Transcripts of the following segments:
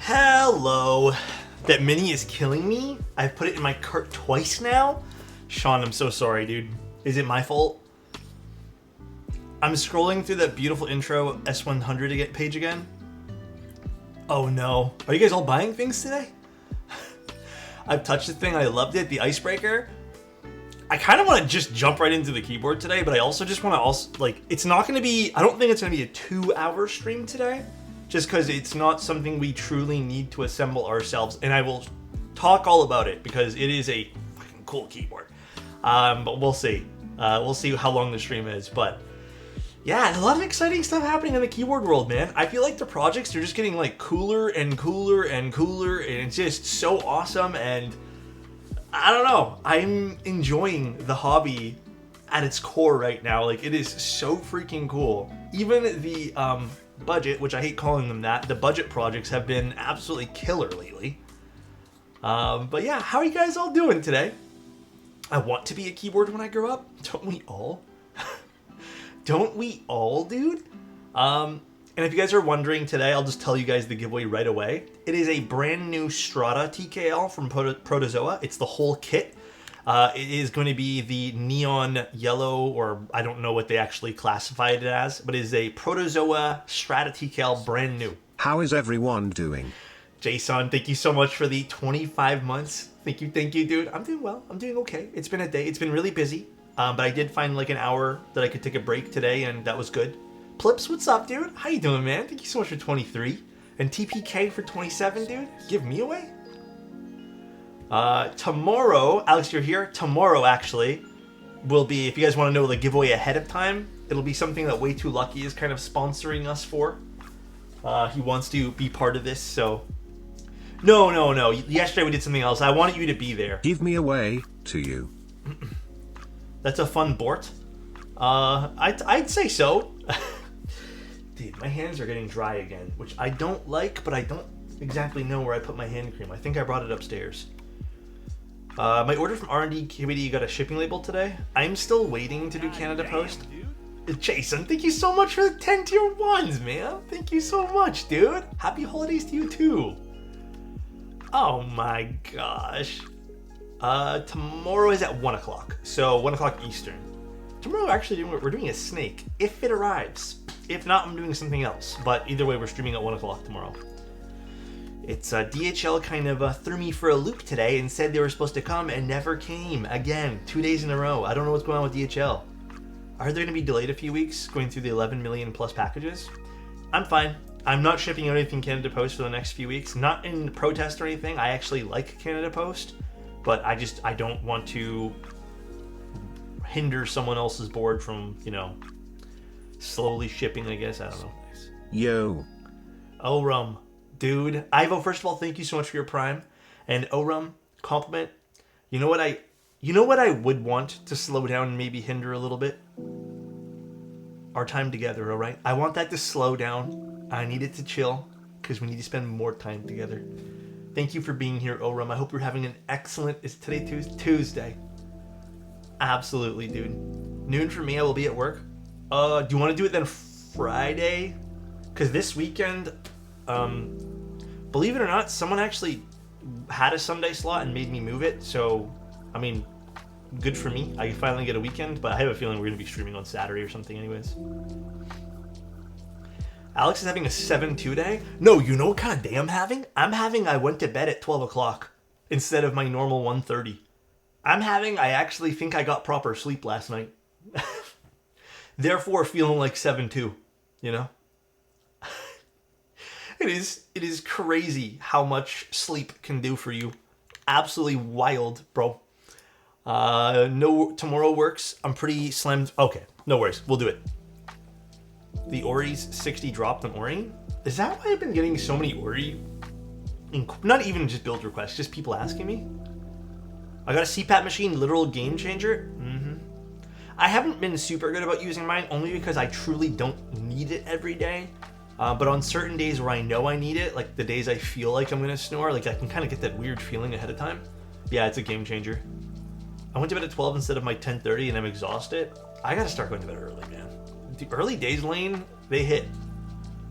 Hello. That mini is killing me. I've put it in my cart twice now. Sean, I'm so sorry, dude. Is it my fault? I'm scrolling through that beautiful intro S100 page again. Oh no. Are you guys all buying things today? I've touched the thing. I loved it. The Icebreaker. I kind of want to just jump right into the keyboard today, but I also just want to it's not going to be, I don't think it's going to be a 2-hour stream today, just because it's not something we truly need to assemble ourselves, and I will talk all about it because it is a fucking cool keyboard. But we'll see. We'll see how long the stream is, but yeah, a lot of exciting stuff happening in the keyboard world, man. I feel like the projects are just getting like cooler and cooler and cooler, and it's just so awesome, and I don't know. I'm enjoying the hobby at its core right now. Like, it is so freaking cool. Even the budget, which I hate calling them that, the budget projects have been absolutely killer lately. But yeah, how are you guys all doing today? I want to be a keyboard when I grow up. Don't we all? Don't we all, dude? And if you guys are wondering today, I'll just tell you guys the giveaway right away. It is a brand new Strata TKL from Protozoa. It's the whole kit. It is going to be the neon yellow, or I don't know what they actually classified it as, but it is a Protozoa Strata TKL, brand new. How is everyone doing? Jason, thank you so much for the 25 months. Thank you, dude. I'm doing well. I'm doing okay. It's been a day. It's been really busy, but I did find like an hour that I could take a break today, and that was good. Plips, what's up, dude? How you doing, man? Thank you so much for 23. And TPK for 27, dude. Give me away. Tomorrow, Alex, you're here? Tomorrow, actually, will be, if you guys want to know the giveaway ahead of time, it'll be something that Way Too Lucky is kind of sponsoring us for. He wants to be part of this, so... No. Yesterday we did something else. I wanted you to be there. Give me away to you. That's a fun bort. I'd say so. Dude, my hands are getting dry again, which I don't like, but I don't exactly know where I put my hand cream. I think I brought it upstairs. My order from R&D KBD got a shipping label today. I'm still waiting to do Canada Post. Jason, thank you so much for the 10 tier 1s, man. Thank you so much, dude. Happy holidays to you, too. Oh my gosh. Tomorrow is at 1 o'clock, so 1 o'clock Eastern. Tomorrow, actually, we're doing a snake, if it arrives. If not, I'm doing something else. But either way, we're streaming at 1 o'clock tomorrow. It's DHL kind of threw me for a loop today and said they were supposed to come and never came. Again, 2 days in a row. I don't know what's going on with DHL. Are they going to be delayed a few weeks, going through the 11 million plus packages? I'm fine. I'm not shipping out anything Canada Post for the next few weeks. Not in protest or anything. I actually like Canada Post. But I don't want to hinder someone else's board from, slowly shipping, I guess. I don't know. Yo. Orum. Dude. Ivo, first of all, thank you so much for your Prime. And Orum, compliment. You know what I would want to slow down and maybe hinder a little bit? Our time together, alright? I want that to slow down. I need it to chill, because we need to spend more time together. Thank you for being here, Orum. I hope you're having an excellent... Is today Tuesday? Absolutely, dude. Noon for me, I will be at work. Do you want to do it then Friday? Because this weekend, believe it or not, someone actually had a Sunday slot and made me move it. So, I mean, good for me. I finally get a weekend, but I have a feeling we're going to be streaming on Saturday or something anyways. Alex is having a 7-2 day? No, you know what kind of day I'm having? I went to bed at 12 o'clock instead of my normal 1:30. I actually think I got proper sleep last night. Therefore, feeling like 7-2, It is crazy how much sleep can do for you. Absolutely wild, bro. No, tomorrow works. I'm pretty slammed. Okay, no worries. We'll do it. The Ori's 60 dropped on Ori? Is that why I've been getting so many Ori? Not even just build requests, just people asking me. I got a CPAP machine, literal game changer. I haven't been super good about using mine, only because I truly don't need it every day. But on certain days where I know I need it, like the days I feel like I'm gonna snore, like I can kind of get that weird feeling ahead of time. Yeah, it's a game changer. I went to bed at 12 instead of my 10:30 and I'm exhausted. I gotta start going to bed early, man. The early days, Lane, they hit.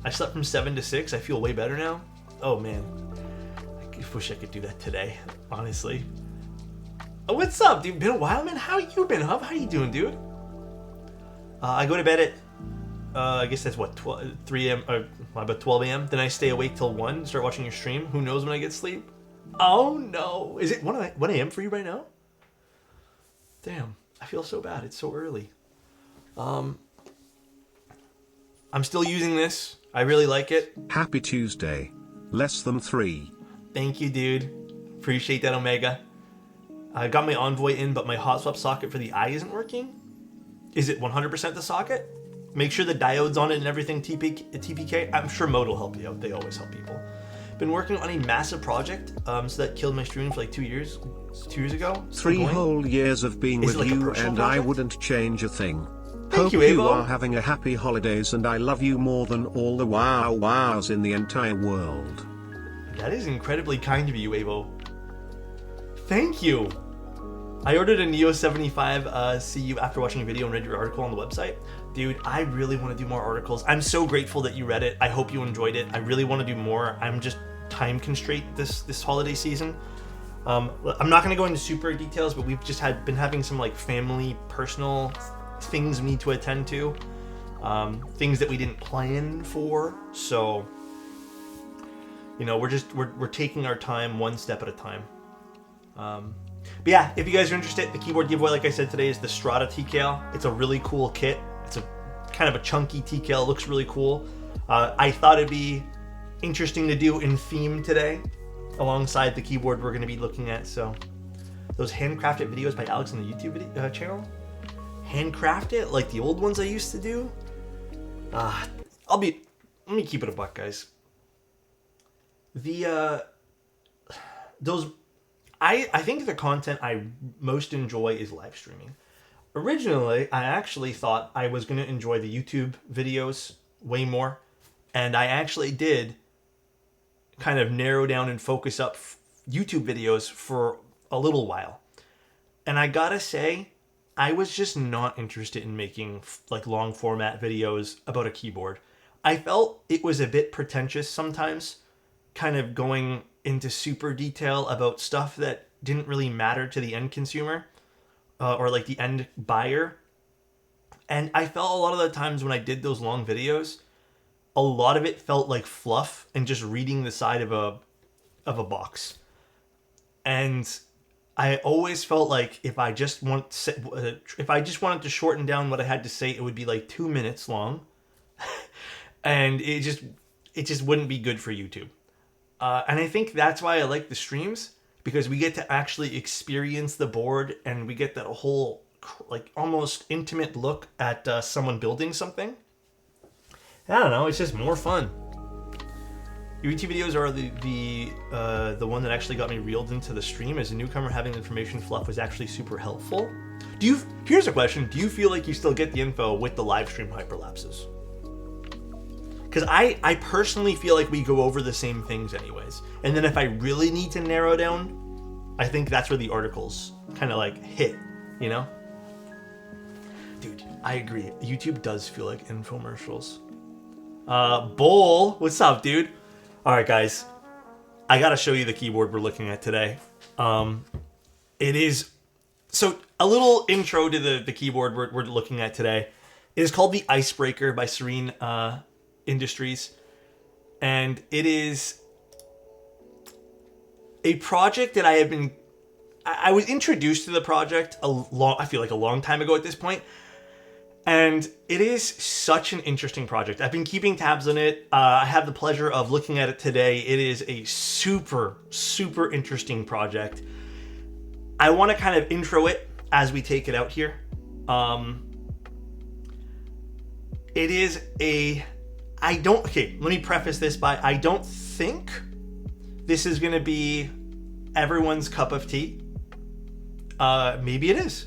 I slept from 7 to 6. I feel way better now. Oh, man. wish I could do that today, honestly. Oh, what's up, dude? Been a while, man. How you been, Hub? How you doing, dude? I go to bed at, I guess that's what, 3 a.m. or about 12 a.m. Then I stay awake till 1, start watching your stream. Who knows when I get sleep? Oh no. Is it 1 a.m. for you right now? Damn, I feel so bad. It's so early. I'm still using this. I really like it. Happy Tuesday. Less than 3. Thank you, dude. Appreciate that, Omega. I got my Envoy in, but my hot swap socket for the eye isn't working. Is it 100% the socket? Make sure the diode's on it and everything, TPK. I'm sure Mode will help you out. They always help people. Been working on a massive project, so that killed my stream for like 2 years. 2 years ago. 3 whole years of being with like you, and I wouldn't change a thing. Hope you, you Avo. are having a happy holidays, and I love you more than all the wows in the entire world. That is incredibly kind of you, Avo. Thank you. I ordered a Neo 75 CU after watching a video and read your article on the website. Dude, I really want to do more articles. I'm so grateful that you read it. I hope you enjoyed it. I really want to do more. I'm just time constrained this holiday season. I'm not going to go into super details, but we've just been having some like family, personal things we need to attend to. Things that we didn't plan for. So, you know, we're taking our time one step at a time. But yeah, if you guys are interested, the keyboard giveaway, like I said today, is the Strata TKL. It's a really cool kit. It's a kind of a chunky TKL. It looks really cool. I thought it'd be interesting to do in theme today, alongside the keyboard we're going to be looking at. So, those handcrafted videos by Alex on the YouTube video, channel, handcrafted like the old ones I used to do. Let me keep it a buck, guys. I think the content I most enjoy is live streaming. Originally, I actually thought I was going to enjoy the YouTube videos way more. And I actually did kind of narrow down and focus up YouTube videos for a little while. And I gotta say, I was just not interested in making like long format videos about a keyboard. I felt it was a bit pretentious sometimes, kind of going into super detail about stuff that didn't really matter to the end consumer or like the end buyer. And I felt a lot of the times when I did those long videos, a lot of it felt like fluff and just reading the side of a box. And I always felt like if I just wanted to shorten down what I had to say, it would be like 2 minutes long, and it just wouldn't be good for YouTube. And I think that's why I like the streams, because we get to actually experience the board and we get that whole like almost intimate look at someone building something. I don't know, it's just more fun. Your YouTube videos are the one that actually got me reeled into the stream. As a newcomer, having information fluff was actually super helpful. Here's a question. Do you feel like you still get the info with the live stream hyperlapses? Because I personally feel like we go over the same things anyways. And then if I really need to narrow down, I think that's where the articles kind of like hit, you know? Dude, I agree. YouTube does feel like infomercials. Bull, what's up, dude? All right, guys, I gotta show you the keyboard we're looking at today. It is, so a little intro to the keyboard we're looking at today. It is called the Icebreaker by Serene Industries, and it is a project that I was introduced to the project I feel like a long time ago at this point. And it is such an interesting project. I've been keeping tabs on it. I have the pleasure of looking at it today. It is a super, super interesting project. I want to kind of intro it as we take it out here. It is let me preface this by, I don't think this is going to be everyone's cup of tea. Maybe it is.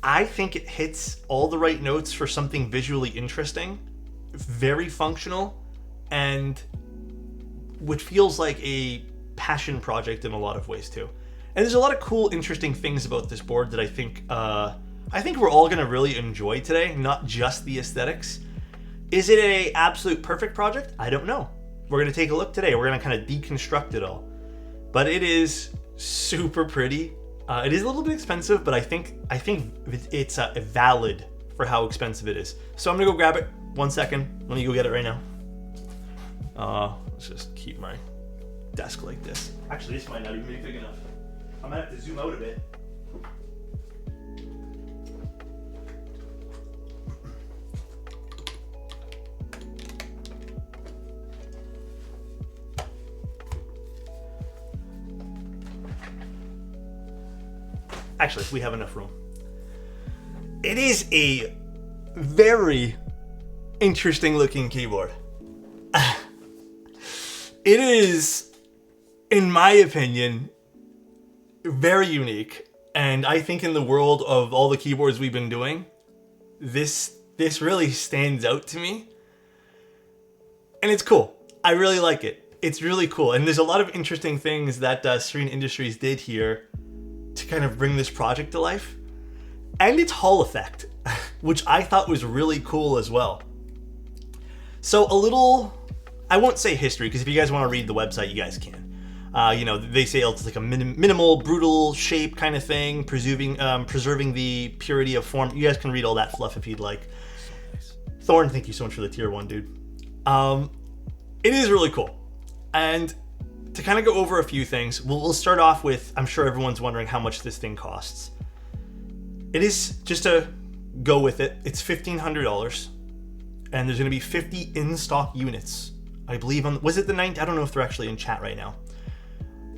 I think it hits all the right notes for something visually interesting, very functional, and which feels like a passion project in a lot of ways too. And there's a lot of cool, interesting things about this board that I think we're all gonna really enjoy today, not just the aesthetics. Is it a absolute perfect project? I don't know. We're gonna take a look today. We're gonna kind of deconstruct it all. but it is super pretty. It is a little bit expensive, but I think it's valid for how expensive it is. So I'm gonna go grab it. 1 second. Let me go get it right now. Let's just keep my desk like this. Actually, this might not even be big enough. I might have to zoom out a bit. Actually, if we have enough room. It is a very interesting looking keyboard. It is, in my opinion, very unique. And I think in the world of all the keyboards we've been doing, this really stands out to me. And it's cool. I really like it. It's really cool. And there's a lot of interesting things that Serene Industries did here to kind of bring this project to life. And it's Hall effect, which I thought was really cool as well. So a little, I won't say history, because if you guys want to read the website, you guys can. You know, they say it's like a minimal, brutal shape kind of thing, preserving the purity of form. You guys can read all that fluff if you'd like. Thorn, thank you so much for the tier 1, dude. It is really cool. And to kind of go over a few things, we'll start off with, I'm sure everyone's wondering how much this thing costs. It is, just to go with it, it's $1,500. And there's going to be 50 in-stock units. I believe on, was it the 9th? I don't know if they're actually in chat right now.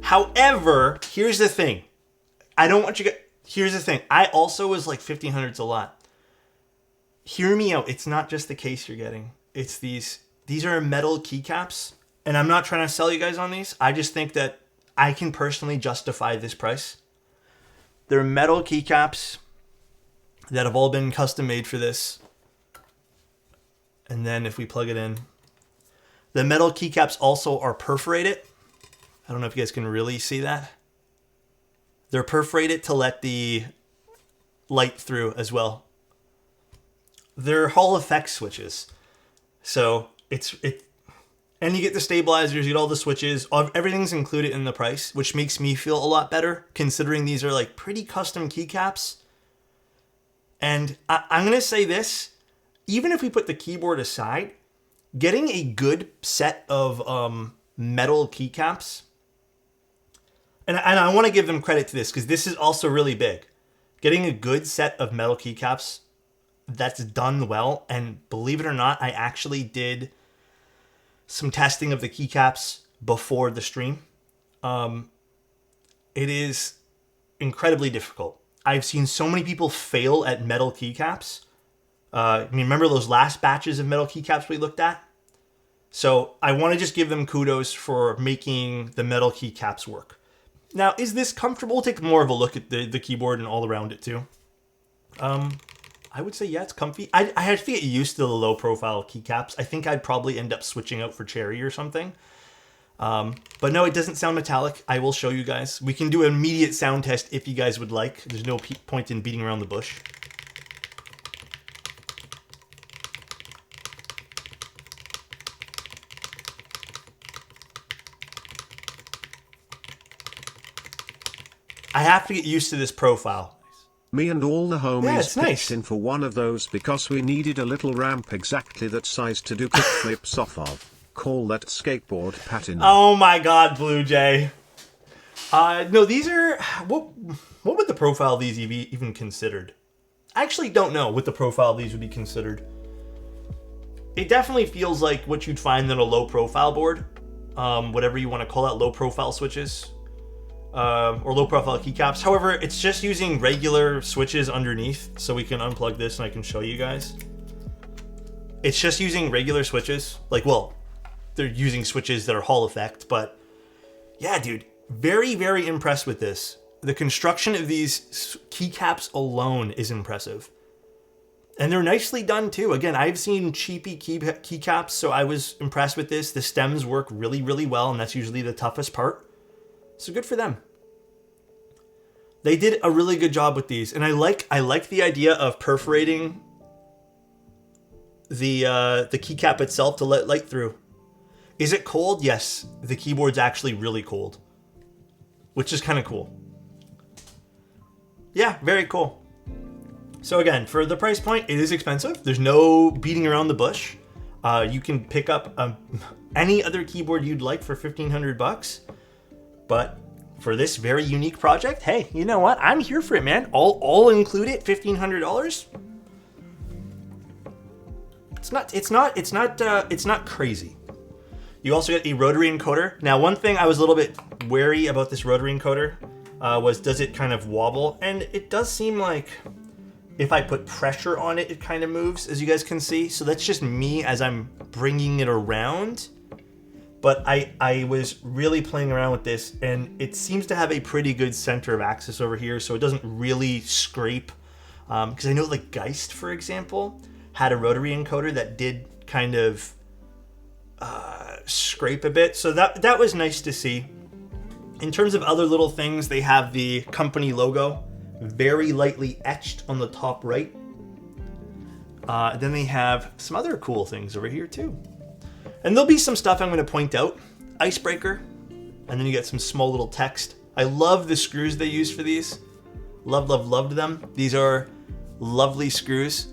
However, here's the thing. I don't want you to, here's the thing. I also was like 1,500's a lot. Hear me out. It's not just the case you're getting. It's these are metal keycaps. And I'm not trying to sell you guys on these. I just think that I can personally justify this price. They're metal keycaps that have all been custom made for this. And then if we plug it in, the metal keycaps also are perforated. I don't know if you guys can really see that. They're perforated to let the light through as well. They're Hall effect switches. So and you get the stabilizers, you get all the switches, everything's included in the price, which makes me feel a lot better considering these are like pretty custom keycaps. And I'm going to say this, even if we put the keyboard aside, getting a good set of metal keycaps, and I want to give them credit to this because this is also really big. Getting a good set of metal keycaps that's done well, and believe it or not, I actually did some testing of the keycaps before the stream. It is incredibly difficult. I've seen so many people fail at metal keycaps. I mean, remember those last batches of metal keycaps we looked at? So I want to just give them kudos for making the metal keycaps work. Now, is this comfortable? We'll take more of a look at the keyboard and all around it too. I would say, yeah, it's comfy. I have to get used to the low profile keycaps. I think I'd probably end up switching out for cherry or something. But no, it doesn't sound metallic. I will show you guys. We can do an immediate sound test if you guys would like. There's no point in beating around the bush. I have to get used to this profile. Me and all the homies pitched nice. in for one of those because we needed a little ramp exactly that size to do kickflips off of. Call that skateboard patin. Oh my god, Blue Jay. No, these are... What would the profile of these even considered? I actually don't know what the profile of these would be considered. It definitely feels like what you'd find in a low profile board. Whatever you want to call that, low profile switches. Or low profile keycaps. However, it's just using regular switches underneath. So we can unplug this and I can show you guys. It's just using regular switches. Like, well, they're using switches that are Hall effect. But yeah, dude, very, very impressed with this. The construction of these keycaps alone is impressive. And they're nicely done too. Again, I've seen cheapy keycaps, so I was impressed with this. The stems work really, really well, and that's usually the toughest part. So good for them. They did a really good job with these, and I like the idea of perforating the keycap itself to let light through. Is it cold? Yes, the keyboard's actually really cold. which is kind of cool. Yeah, very cool. So again, for the price point, it is expensive. There's no beating around the bush. You can pick up any other keyboard you'd like for $1,500, but for this very unique project, hey, you know what? I'm here for it, man. All include it, $1,500. It's not crazy. You also get a rotary encoder. Now, one thing I was a little bit wary about this rotary encoder was, does it kind of wobble? And it does seem like if I put pressure on it, it kind of moves, as you guys can see. So that's just me as I'm bringing it around. But I was really playing around with this, and it seems to have a pretty good center of access over here, so it doesn't really scrape. Because I know like Geist, for example, had a rotary encoder that did kind of scrape a bit. So that was nice to see. In terms of other little things, they have the company logo very lightly etched on the top right. Then they have some other cool things over here too. And there'll be some stuff I'm going to point out. Icebreaker. And then you get some small little text. I love the screws they use for these. Loved them. These are lovely screws.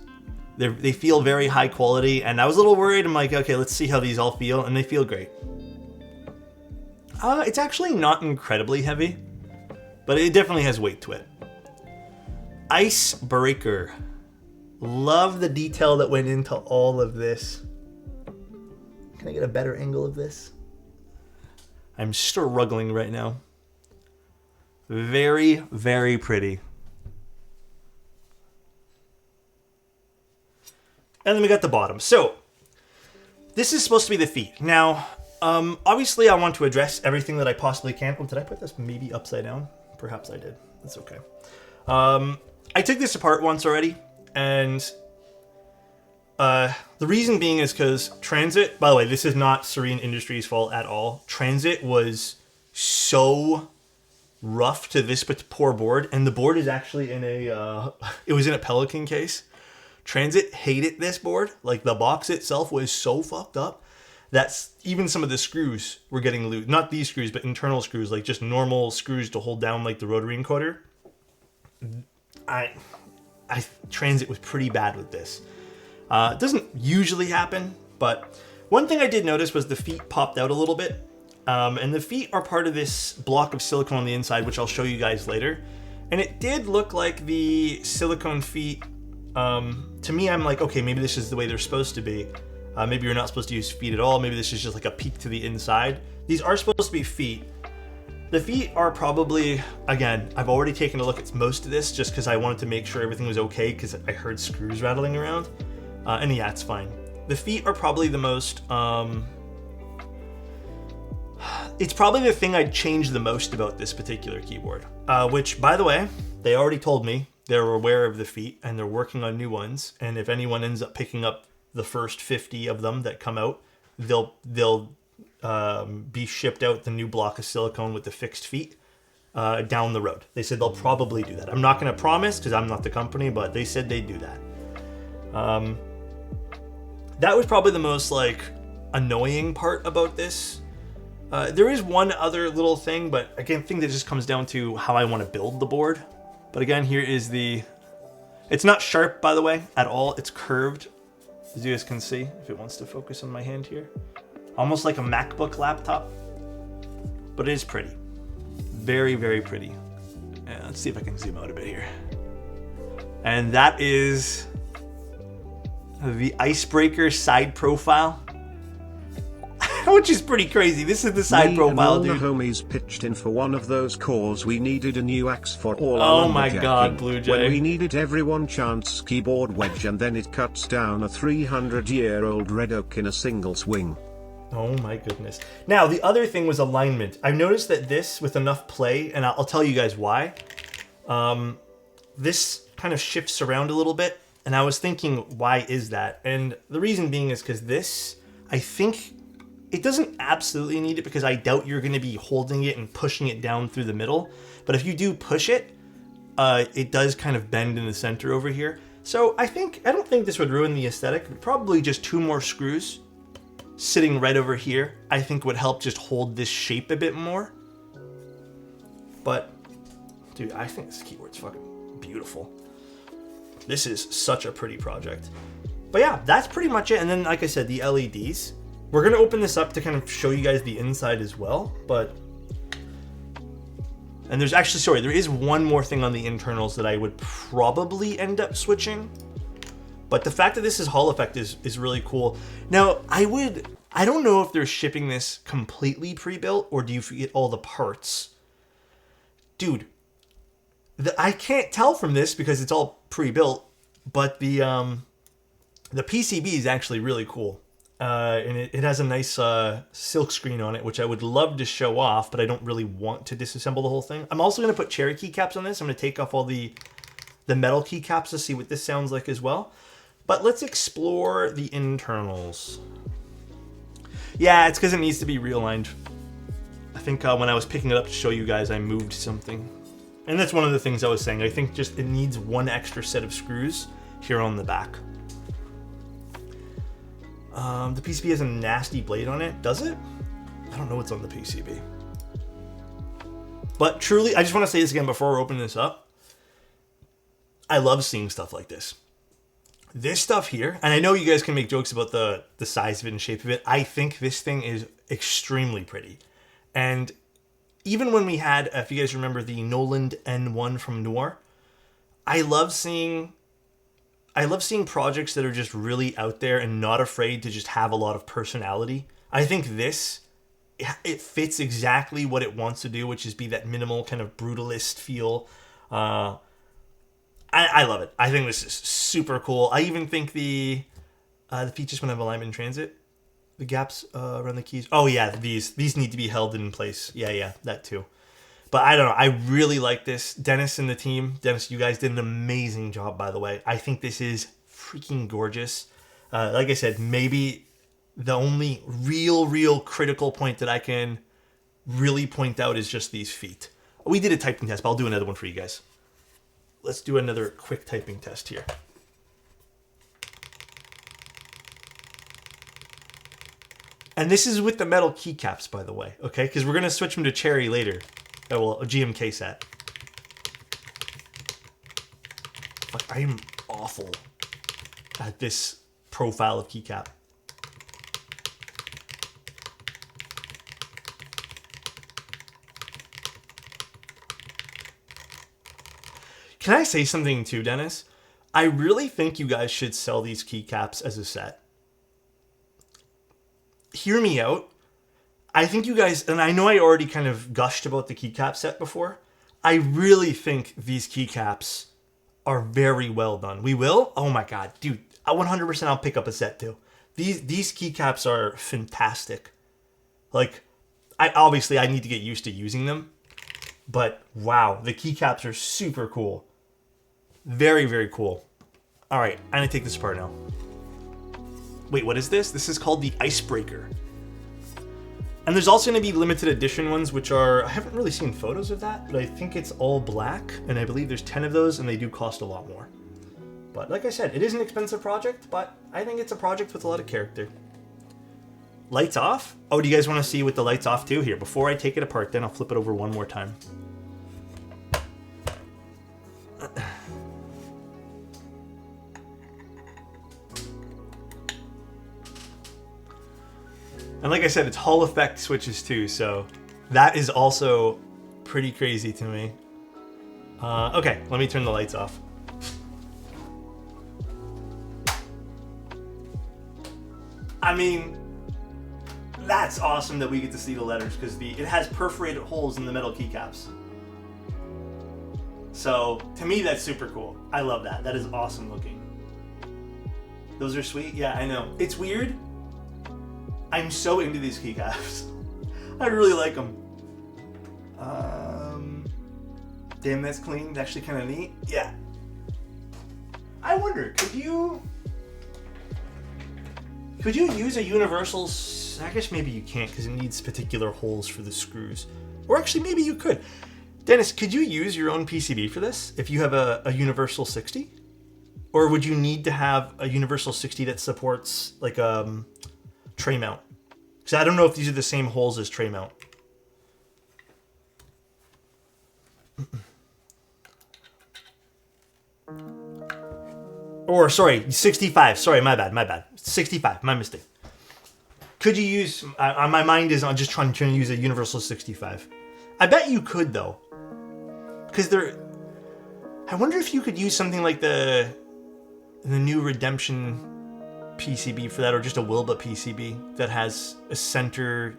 They feel very high quality. And I was a little worried. I'm like, okay, let's see how these all feel. And they feel great. It's actually not incredibly heavy, but it definitely has weight to it. Icebreaker. Love the detail that went into all of this. Can I get a better angle of this? I'm struggling right now. Very, very pretty. And then we got the bottom. So, this is supposed to be the feet. Now, obviously I want to address everything that I possibly can. Oh, did I put this maybe upside down? Perhaps I did. That's okay. I took this apart once already, and the reason being is because Transit, by the way, this is not Serene Industries' fault at all. Transit was so rough to this poor board, and the board is actually in a, it was in a Pelican case. Transit hated this board. Like, the box itself was so fucked up that even some of the screws were getting loose. Not these screws, but internal screws, like just normal screws to hold down like the rotary encoder. Transit was pretty bad with this. It doesn't usually happen, but one thing I did notice was the feet popped out a little bit. And the feet are part of this block of silicone on the inside, which I'll show you guys later. And it did look like the silicone feet, to me, I'm like, okay, maybe this is the way they're supposed to be. Maybe you're not supposed to use feet at all. Maybe this is just like a peek to the inside. These are supposed to be feet. The feet are probably, again, I've already taken a look at most of this just because I wanted to make sure everything was okay because I heard screws rattling around. And yeah, it's fine. The feet are probably the most, it's probably the thing I'd change the most about this particular keyboard. Which, by the way, they already told me they're aware of the feet and they're working on new ones. And if anyone ends up picking up the first 50 of them that come out, they'll be shipped out the new block of silicone with the fixed feet down the road. They said they'll probably do that. I'm not going to promise because I'm not the company, but they said they'd do that. That was probably the most like annoying part about this. There is one other little thing, but again, I think that just comes down to how I want to build the board. But again, here is the, it's not sharp, by the way, at all. It's curved, as you guys can see, if it wants to focus on my hand here. Almost like a MacBook laptop, but it is pretty. Very, very pretty. And let's see if I can zoom out a bit here. And that is the Icebreaker side profile. Which is pretty crazy. This is the side profile, dude. The homies pitched in for one of those calls. We needed a new axe for all our Oh my god, Blue Jay. When we needed everyone chants keyboard wedge and then it cuts down a 300-year-old red oak in a single swing. Oh my goodness. Now, the other thing was alignment. I've noticed that this, with enough play, and I'll tell you guys why, this kind of shifts around a little bit, and I was thinking, why is that? And the reason being is because this, I think, it doesn't absolutely need it because I doubt you're going to be holding it and pushing it down through the middle. But if you do push it, it does kind of bend in the center over here. So I don't think this would ruin the aesthetic. Probably just 2 more screws sitting right over here, I think would help just hold this shape a bit more. But, dude, I think this keyboard's fucking beautiful. This is such a pretty project. But yeah, that's pretty much it. And then, like I said, the LEDs. We're going to open this up to kind of show you guys the inside as well. But, and there's actually, sorry, there is one more thing on the internals that I would probably end up switching. But the fact that this is Hall effect is really cool. Now, I don't know if they're shipping this completely pre-built or do you get all the parts. Dude, I can't tell from this because it's all pre-built, but the PCB is actually really cool. And it has a nice silk screen on it, which I would love to show off, but I don't really want to disassemble the whole thing. I'm also going to put cherry keycaps on this. I'm going to take off all the metal keycaps to see what this sounds like as well. But let's explore the internals. Yeah, it's because it needs to be realigned. I think when I was picking it up to show you guys, I moved something. And that's one of the things I was saying. I think just it needs one extra set of screws here on the back. The PCB has a nasty blade on it. Does it? I don't know what's on the PCB. But truly, I just want to say this again before we open this up. I love seeing stuff like this. This stuff here, and I know you guys can make jokes about the size of it and shape of it. I think this thing is extremely pretty. And even when we had, if you guys remember the Noland N1 from Noir, I love seeing projects that are just really out there and not afraid to just have a lot of personality. I think this, it fits exactly what it wants to do, which is be that minimal kind of brutalist feel. I love it. I think this is super cool. I even think the features when I have alignment in transit, the gaps around the keys. Oh yeah, these need to be held in place. Yeah, that too. But I don't know. I really like this. Dennis and the team. Dennis, you guys did an amazing job, by the way. I think this is freaking gorgeous. Like I said, maybe the only real critical point that I can really point out is just these feet. We did a typing test, but I'll do another one for you guys. Let's do another quick typing test here. And this is with the metal keycaps, by the way, okay? Because we're going to switch them to cherry later. Oh, well, a GMK set. Fuck, I am awful at this profile of keycap. Can I say something too, Dennis? I really think you guys should sell these keycaps as a set. Hear me out. I think you guys, and I know I already kind of gushed about the keycap set before. I really think these keycaps are very well done. We will? Oh my god, dude. 100% I'll pick up a set too. These keycaps are fantastic. Like, I need to get used to using them. But wow, the keycaps are super cool. Very cool. All right, I'm gonna take this apart now. Wait, what is this? This is called the Icebreaker. And there's also gonna be limited edition ones, which are, I haven't really seen photos of that, but I think it's all black, and I believe there's 10 of those, and they do cost a lot more. But like I said, it is an expensive project, but I think it's a project with a lot of character. Lights off? Oh, do you guys want to see with the lights off too? Here, before I take it apart, then I'll flip it over one more time. And like I said, it's Hall effect switches too, so that is also pretty crazy to me. Okay, let me turn the lights off. I mean, that's awesome that we get to see the letters because it has perforated holes in the metal keycaps. So to me, that's super cool. I love that. That is awesome looking. Those are sweet. Yeah, I know. It's weird. I'm so into these keycaps. I really like them. Damn, that's clean. It's actually kind of neat. Yeah. I wonder, could you use a universal? I guess maybe you can't because it needs particular holes for the screws. Or actually, maybe you could. Dennis, could you use your own PCB for this if you have a universal 60? Or would you need to have a universal 60 that supports like tray mount? Because I don't know if these are the same holes as tray mount. Or, sorry, 65. Sorry, my bad. 65, my mistake. Could you use... my mind is on just trying to use a universal 65. I bet you could, though. Because there... I wonder if you could use something like the new Redemption PCB for that, or just a Wilba PCB that has a center...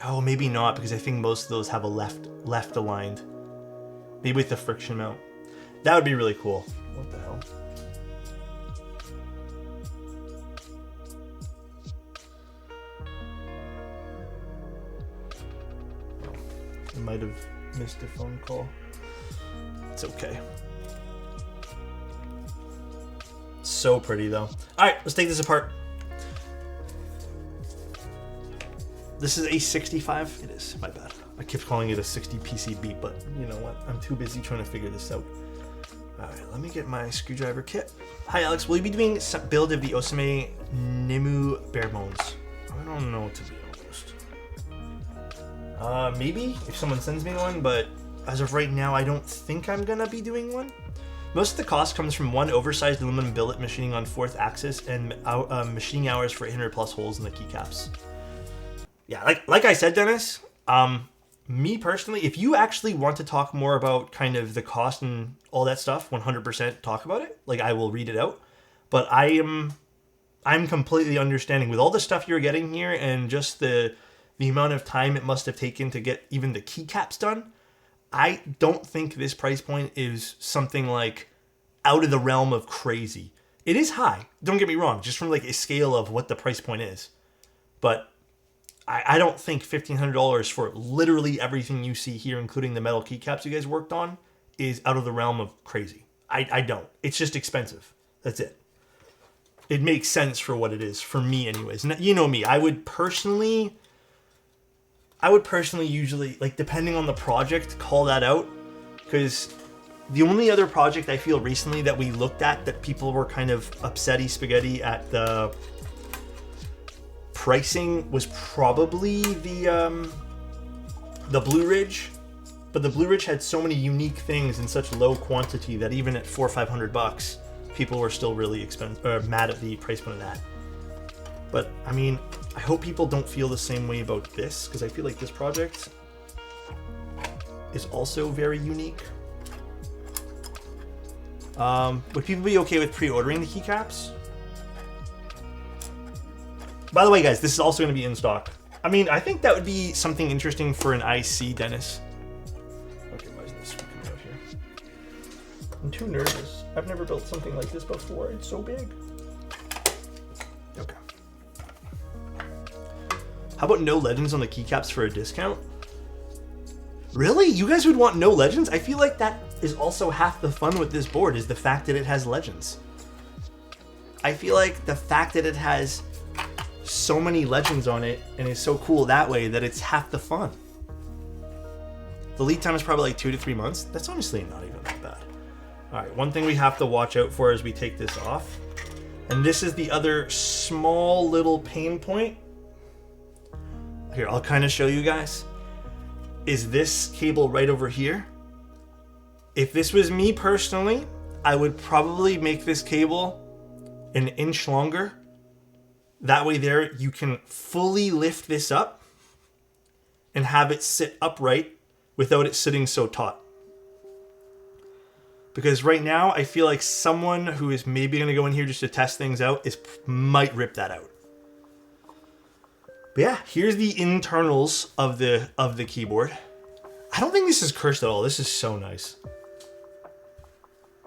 Oh, maybe not, because I think most of those have a left aligned. Maybe with the friction mount. That would be really cool. What the hell? I might have missed a phone call. It's okay. So pretty though. Alright, let's take this apart. This is a 65. It is, my bad. I kept calling it a 60 PCB, but you know what? I'm too busy trying to figure this out. Alright, let me get my screwdriver kit. Hi Alex, will you be doing some build of the Osame Nimu bare bones? I don't know, to be honest. Maybe if someone sends me one, but as of right now, I don't think I'm gonna be doing one. Most of the cost comes from one oversized aluminum billet machining on 4th axis and machining hours for 800 plus holes in the keycaps. Yeah, like I said, Dennis, me personally, if you actually want to talk more about kind of the cost and all that stuff, 100% talk about it. Like, I will read it out. But I'm completely understanding with all the stuff you're getting here and just the amount of time it must have taken to get even the keycaps done. I don't think this price point is something like out of the realm of crazy. It is high, don't get me wrong, just from like a scale of what the price point is. But I don't think $1,500 for literally everything you see here, including the metal keycaps you guys worked on, is out of the realm of crazy. I don't. It's just expensive. That's it. It makes sense for what it is, for me anyways. And you know me, I would personally usually, like, depending on the project, call that out. Because the only other project I feel recently that we looked at that people were kind of upsetty spaghetti at the pricing was probably the Blue Ridge. But the Blue Ridge had so many unique things in such low quantity that even at $400 or $500, people were still really mad at the price point of that. But, I mean, I hope people don't feel the same way about this, because I feel like this project is also very unique. Would people be okay with pre-ordering the keycaps? By the way, guys, this is also going to be in stock. I mean, I think that would be something interesting for an IC, Dennis. Okay, why is this coming out here? I'm too nervous. I've never built something like this before. It's so big. Okay. How about no legends on the keycaps for a discount? Really? You guys would want no legends? I feel like that is also half the fun with this board, is the fact that it has legends. I feel like the fact that it has so many legends on it and is so cool that way that it's half the fun. The lead time is probably like 2 to 3 months. That's honestly not even that bad. Alright, one thing we have to watch out for as we take this off, and this is the other small little pain point. Here, I'll kind of show you guys. Is this cable right over here? If this was me personally, I would probably make this cable an inch longer. That way there, you can fully lift this up and have it sit upright without it sitting so taut. Because right now, I feel like someone who is maybe going to go in here just to test things out might rip that out. But yeah, here's the internals of the keyboard. I don't think this is cursed at all. This is so nice.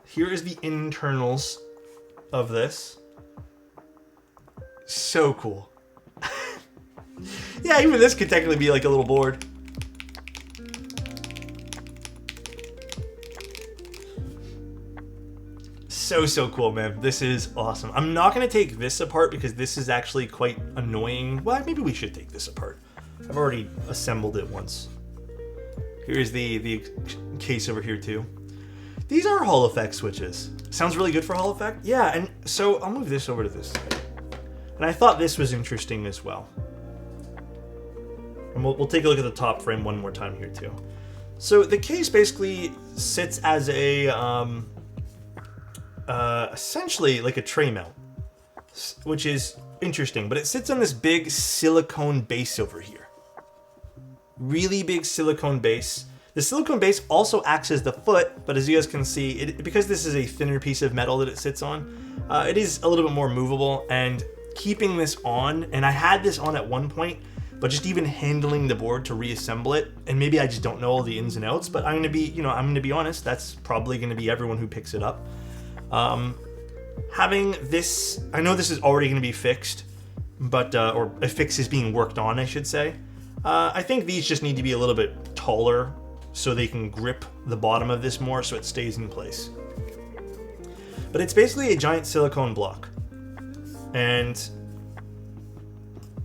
Here is the internals of this. So cool. Yeah, even this could technically be like a little board. So cool, man. This is awesome. I'm not going to take this apart because this is actually quite annoying. Well, maybe we should take this apart. I've already assembled it once. Here's the case over here too. These are Hall Effect switches. Sounds really good for Hall Effect. Yeah, and so I'll move this over to this side. And I thought this was interesting as well. And we'll take a look at the top frame one more time here too. So the case basically sits as a essentially like a tray mount, which is interesting, but it sits on this big silicone base over here. Really big silicone base. The silicone base also acts as the foot, but as you guys can see, because this is a thinner piece of metal that it sits on, it is a little bit more movable, and keeping this on, and I had this on at one point, but just even handling the board to reassemble it, and maybe I just don't know all the ins and outs, but I'm gonna be honest, that's probably gonna be everyone who picks it up. Having this, I know this is already gonna be fixed, but, or a fix is being worked on, I should say. I think these just need to be a little bit taller so they can grip the bottom of this more so it stays in place. But it's basically a giant silicone block. And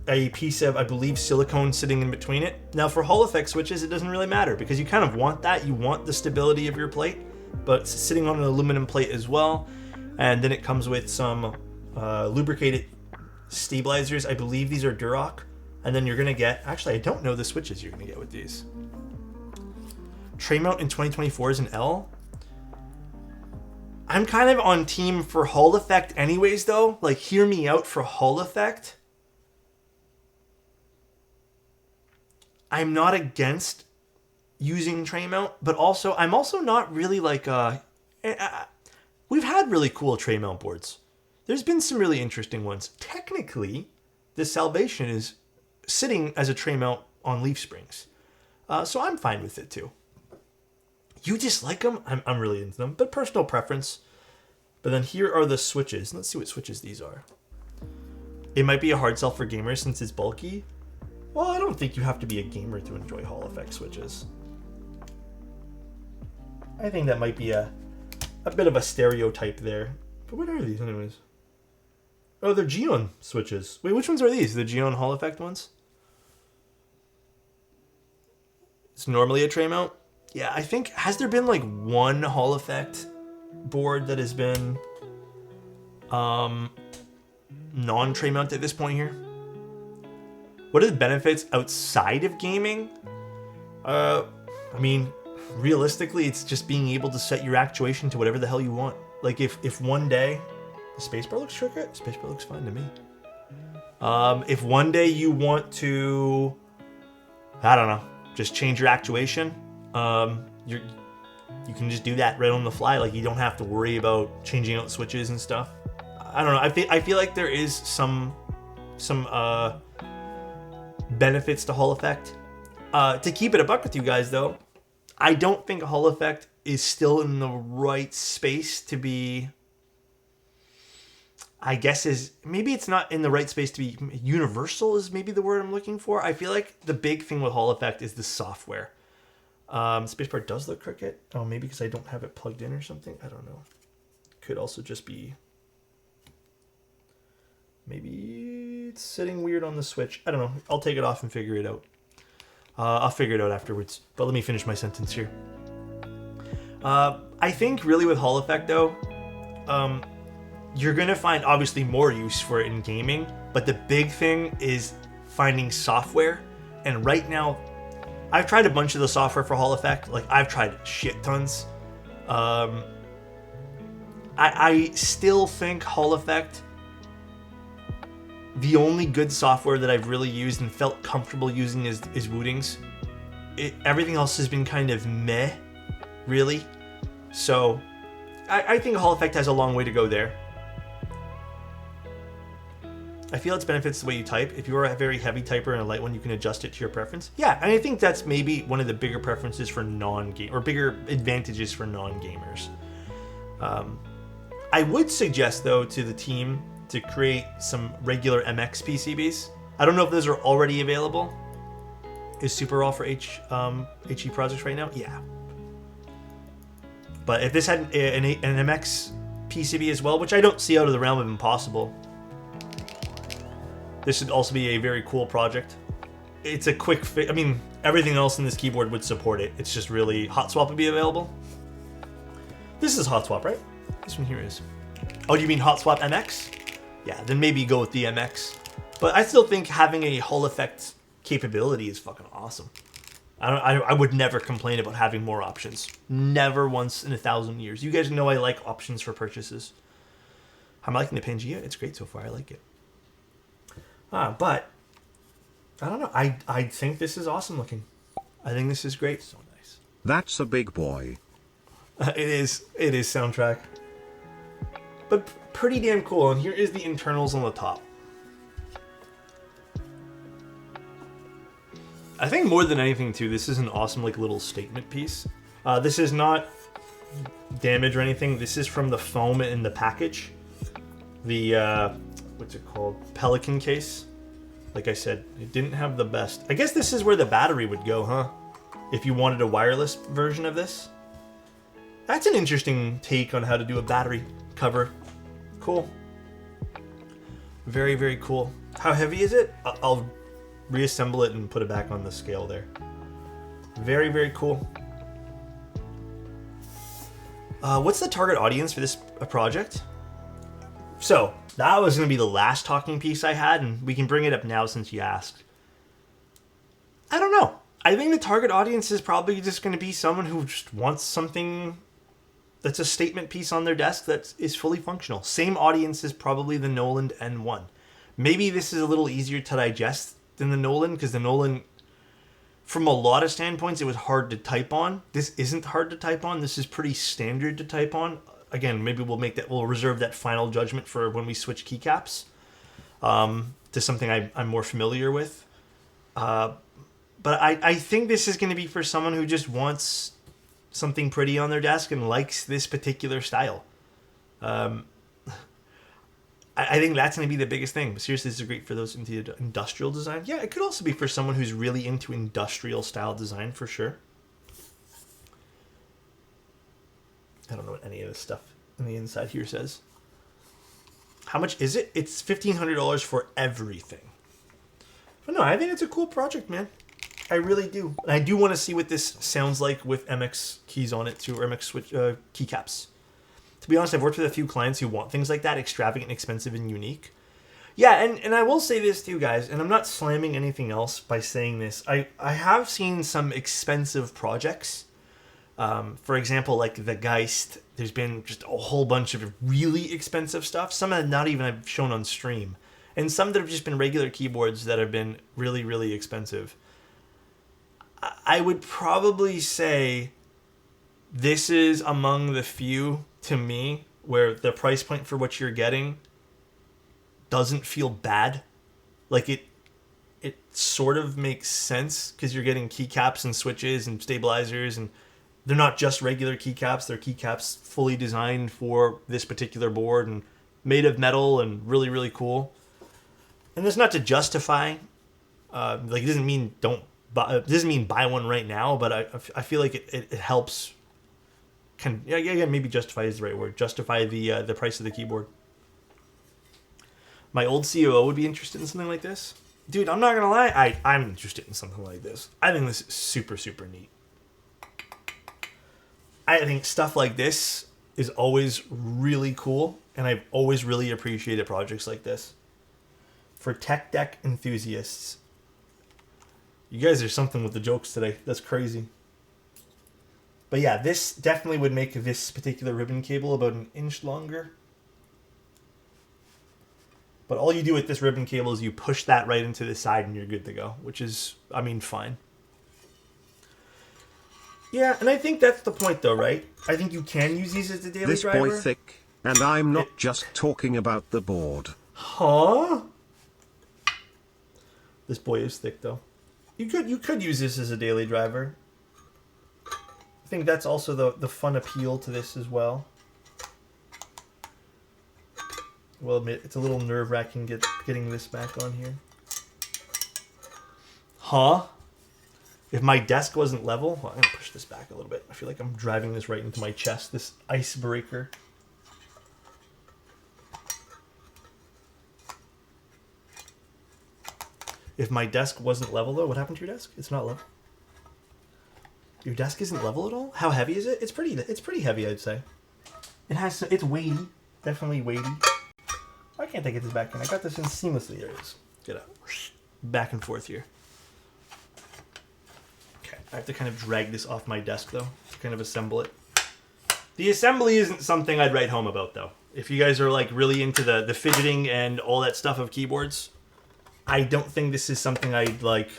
a piece of, I believe, silicone sitting in between it. Now for Hall effect switches, it doesn't really matter because you kind of want that. You want the stability of your plate, but it's sitting on an aluminum plate as well. And then it comes with some lubricated stabilizers. I believe these are Duroc. And then you're gonna get, actually I don't know the switches you're gonna get with these. Tray mount in 2024 is an L. I'm kind of on team for Hall effect anyways though. Like, hear me out for Hall effect. I'm not against using tray mount, but also I'm also not really like we've had really cool tray mount boards. There's been some really interesting ones. Technically, this Salvation is sitting as a tray mount on leaf springs, so I'm fine with it too. You dislike them? I'm really into them, but personal preference. But then here are the switches. Let's see what switches these are. It might be a hard sell for gamers since it's bulky. Well, I don't think you have to be a gamer to enjoy Hall effect switches. I think that might be a bit of a stereotype there. But what are these anyways? Oh, they're Geon switches. Wait, which ones are these? The Geon Hall effect ones? It's normally a tray mount? Yeah, I think, has there been like one Hall effect board that has been non-tray mount at this point here? What are the benefits outside of gaming? I mean, realistically, it's just being able to set your actuation to whatever the hell you want. Like if one day, the spacebar looks crooked? The spacebar looks fine to me. If one day you want to, I don't know, just change your actuation, you can just do that right on the fly. Like, you don't have to worry about changing out switches and stuff. I don't know. I feel like there is some benefits to Hall effect. To keep it a buck with you guys, though, I don't think Hall effect is still in the right space to be, I guess, maybe it's not in the right space to be universal is maybe the word I'm looking for. I feel like the big thing with Hall effect is the software. Spacebar does look crooked. Oh, maybe because I don't have it plugged in or something. I don't know. Could also just be, maybe it's sitting weird on the switch. I don't know. I'll take it off and figure it out. I'll figure it out afterwards. But let me finish my sentence here. I think really with Hall effect though, you're gonna find obviously more use for it in gaming, but the big thing is finding software. And right now, I've tried a bunch of the software for Hall effect. Like, I've tried shit tons. I still think Hall effect, the only good software that I've really used and felt comfortable using is Wootings. Everything else has been kind of meh, really. So I think Hall effect has a long way to go there. I feel its benefits the way you type. If you are a very heavy typer and a light one, you can adjust it to your preference. Yeah, and I think that's maybe one of the bigger preferences for non-game, or bigger advantages for non-gamers. I would suggest though to the team to create some regular MX PCBs. I don't know if those are already available. Is Super Raw for HE projects right now? Yeah. But if this had an MX PCB as well, which I don't see out of the realm of impossible, this would also be a very cool project. It's a quick fix. I mean, everything else in this keyboard would support it. It's just really, hot swap would be available. This is hot swap, right? This one here is. Oh, do you mean hot swap MX? Yeah, then maybe go with the MX. But I still think having a Hall effect capability is fucking awesome. I would never complain about having more options. Never once in 1,000 years. You guys know I like options for purchases. I'm liking the Pangea. It's great so far. I like it. But I don't know. I think this is awesome looking. I think this is great. So nice. That's a big boy. It is soundtrack. But pretty damn cool. And here is the internals on the top. I think more than anything too, this is an awesome like little statement piece. This is not damage or anything. This is from the foam in the package. The what's it called? Pelican case. Like I said, it didn't have the best. I guess this is where the battery would go, huh? If you wanted a wireless version of this. That's an interesting take on how to do a battery cover. Cool. Very, very cool. How heavy is it? I'll reassemble it and put it back on the scale there. Very, very cool. What's the target audience for this project? So, that was going to be the last talking piece I had, and we can bring it up now since you asked. I don't know. I think the target audience is probably just going to be someone who just wants something that's a statement piece on their desk that is fully functional. Same audience as probably the Nolan N1. Maybe this is a little easier to digest than the Nolan, because the Nolan, from a lot of standpoints, it was hard to type on. This isn't hard to type on. This is pretty standard to type on. Again, maybe we'll reserve that final judgment for when we switch keycaps to something I'm more familiar with. But I think this is going to be for someone who just wants something pretty on their desk and likes this particular style. I think that's going to be the biggest thing. But seriously, this is great for those into industrial design. Yeah, it could also be for someone who's really into industrial style design for sure. I don't know what any of this stuff on the inside here says. How much is it? It's $1,500 for everything. But no, I think it's a cool project, man. I really do. And I do want to see what this sounds like with MX keys on it too, or MX switch keycaps. To be honest, I've worked with a few clients who want things like that, extravagant, expensive, and unique. Yeah, and I will say this too, guys, and I'm not slamming anything else by saying this. I have seen some expensive projects. For example, like the Geist, there's been just a whole bunch of really expensive stuff. Some that not even I've shown on stream. And some that have just been regular keyboards that have been really, really expensive. I would probably say this is among the few, to me, where the price point for what you're getting doesn't feel bad. Like it sort of makes sense because you're getting keycaps and switches and stabilizers, and they're not just regular keycaps. They're keycaps fully designed for this particular board and made of metal and really, really cool. And that's not to justify, like it doesn't mean it doesn't mean buy one right now, but I feel like it helps. Maybe justify is the right word. Justify the price of the keyboard. My old COO would be interested in something like this. Dude, I'm not gonna lie, I'm interested in something like this. I think this is super, super neat. I think stuff like this is always really cool, and I've always really appreciated projects like this. For tech deck enthusiasts. You guys are something with the jokes today. That's crazy. But yeah, this definitely would make this particular ribbon cable about an inch longer. But all you do with this ribbon cable is you push that right into the side and you're good to go. Which is, I mean, fine. Yeah, and I think that's the point though, right? I think you can use these as a daily driver. This boy thick, and I'm not just talking about the board. Huh? This boy is thick though. You could use this as a daily driver. I think that's also the fun appeal to this as well. Well, admit it's a little nerve-wracking getting this back on here. Huh? If my desk wasn't level, well, I'm gonna push this back a little bit. I feel like I'm driving this right into my chest. This Icebreaker. If my desk wasn't level though, what happened to your desk? It's not level. Your desk isn't level at all? How heavy is it? It's pretty heavy, I'd say. It's weighty. Definitely weighty. Why can't I get this back in? I got this in seamlessly. There it is. Get out. Back and forth here. Okay. I have to kind of drag this off my desk, though, to kind of assemble it. The assembly isn't something I'd write home about, though. If you guys are, like, really into the fidgeting and all that stuff of keyboards, I don't think this is something I'd, like...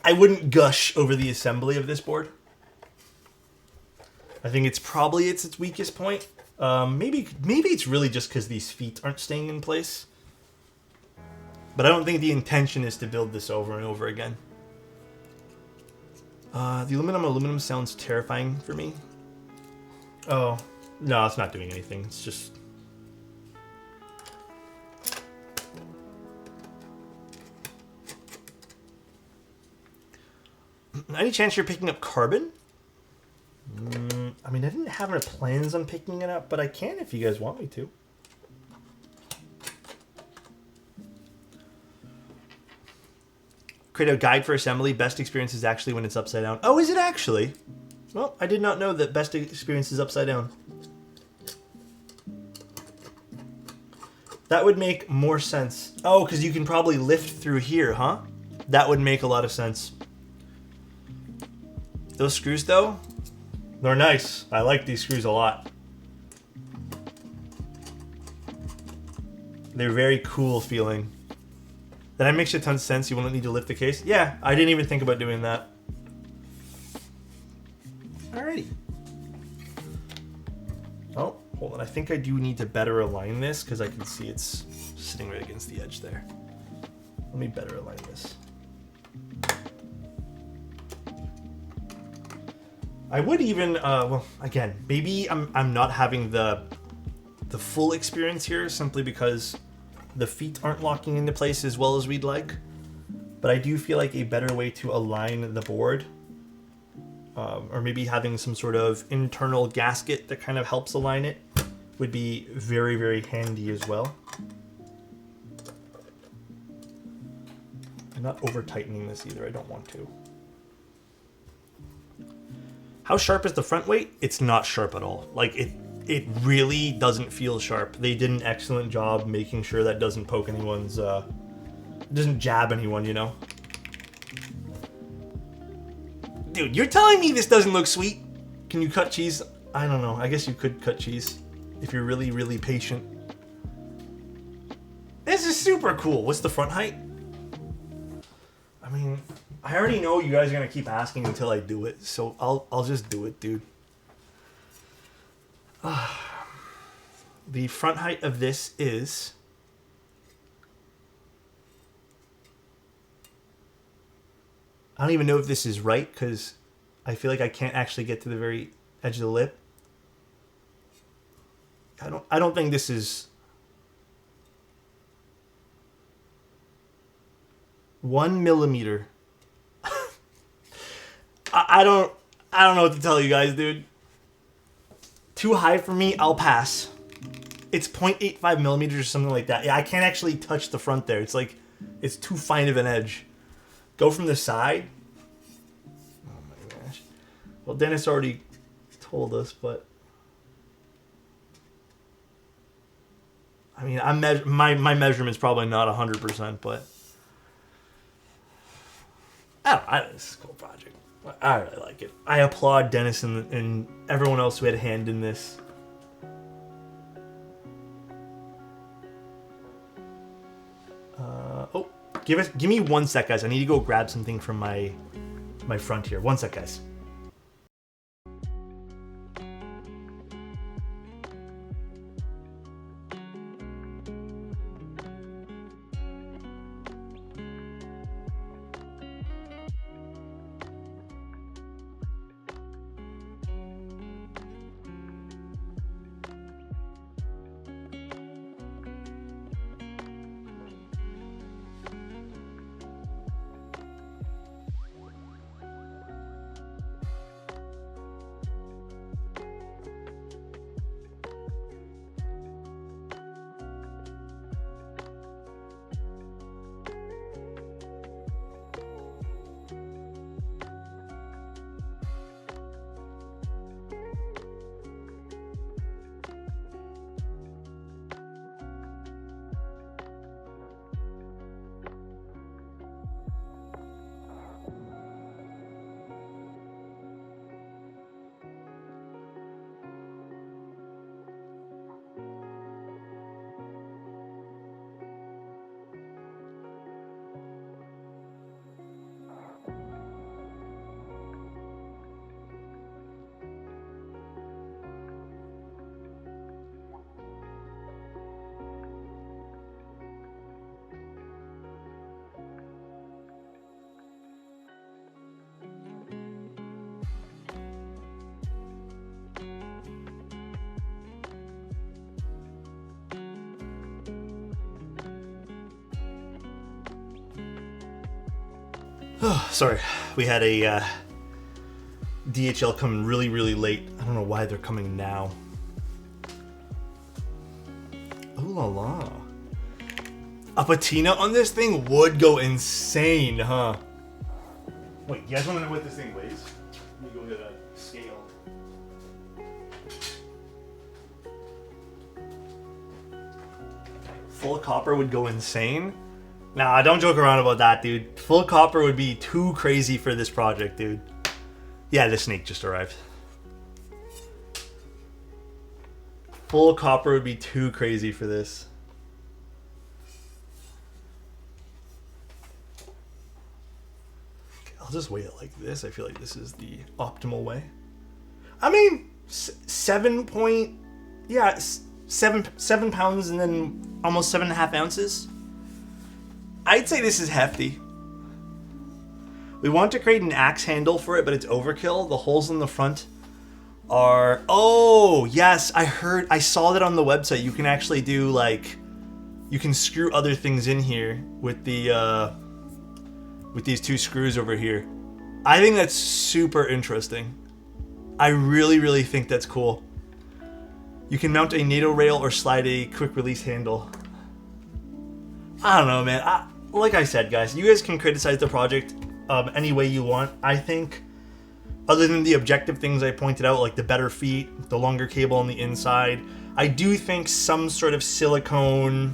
I wouldn't gush over the assembly of this board. I think it's probably its weakest point. Maybe it's really just because these feet aren't staying in place. But I don't think the intention is to build this over and over again. The aluminum sounds terrifying for me. Oh, no, it's not doing anything. It's just... Any chance you're picking up carbon? I mean, I didn't have any plans on picking it up, but I can if you guys want me to. Create a guide for assembly. Best experience is actually when it's upside down. Oh, is it actually? Well, I did not know that best experience is upside down. That would make more sense. Oh, because you can probably lift through here, huh? That would make a lot of sense. Those screws, though, they're nice. I like these screws a lot. They're very cool feeling. That makes a ton of sense. You won't need to lift the case. Yeah, I didn't even think about doing that. Alrighty. Oh, hold on. I think I do need to better align this because I can see it's sitting right against the edge there. Let me better align this. I would even, well, again, maybe I'm not having the full experience here simply because the feet aren't locking into place as well as we'd like. But I do feel like a better way to align the board, or maybe having some sort of internal gasket that kind of helps align it, would be very, very handy as well. I'm not over tightening this either, I don't want to. How sharp is the front weight? It's not sharp at all. Like, it really doesn't feel sharp. They did an excellent job making sure that doesn't poke anyone's, doesn't jab anyone, you know? Dude, you're telling me this doesn't look sweet? Can you cut cheese? I don't know. I guess you could cut cheese if you're really, really patient. This is super cool. What's the front height? I mean... I already know you guys are going to keep asking until I do it, so I'll just do it, dude. The front height of this is... I don't even know if this is right, because I feel like I can't actually get to the very edge of the lip. I don't think this is... 1 millimeter. I don't know what to tell you guys, dude. Too high for me, I'll pass. It's 0.85 millimeters or something like that. Yeah, I can't actually touch the front there. It's like, it's too fine of an edge. Go from the side. Oh my gosh. Well, Dennis already told us, but... I mean, my measurement's probably not 100%, but... This is a cool project. I really like it. I applaud Dennis and everyone else who had a hand in this. Oh, give me 1 sec, guys. I need to go grab something from my front here. 1 sec, guys. Sorry, we had a DHL coming really, really late. I don't know why they're coming now. Ooh la la. A patina on this thing would go insane, huh? Wait, you guys want to know what this thing weighs? Let me go get a scale. Full copper would go insane? Nah, don't joke around about that, dude. Full copper would be too crazy for this project, dude. Yeah, the snake just arrived. Full copper would be too crazy for this. Okay, I'll just weigh it like this. I feel like this is the optimal way. I mean, 7 pounds and then almost 7.5 ounces. I'd say this is hefty. We want to create an axe handle for it, but it's overkill. The holes in the front are... Oh, yes, I saw that on the website. You can actually do, like... You can screw other things in here with the, with these two screws over here. I think that's super interesting. I really, really think that's cool. You can mount a NATO rail or slide a quick release handle. I don't know, man. Like I said, guys, you guys can criticize the project any way you want. I think, other than the objective things I pointed out, like the better feet, the longer cable on the inside, I do think some sort of silicone,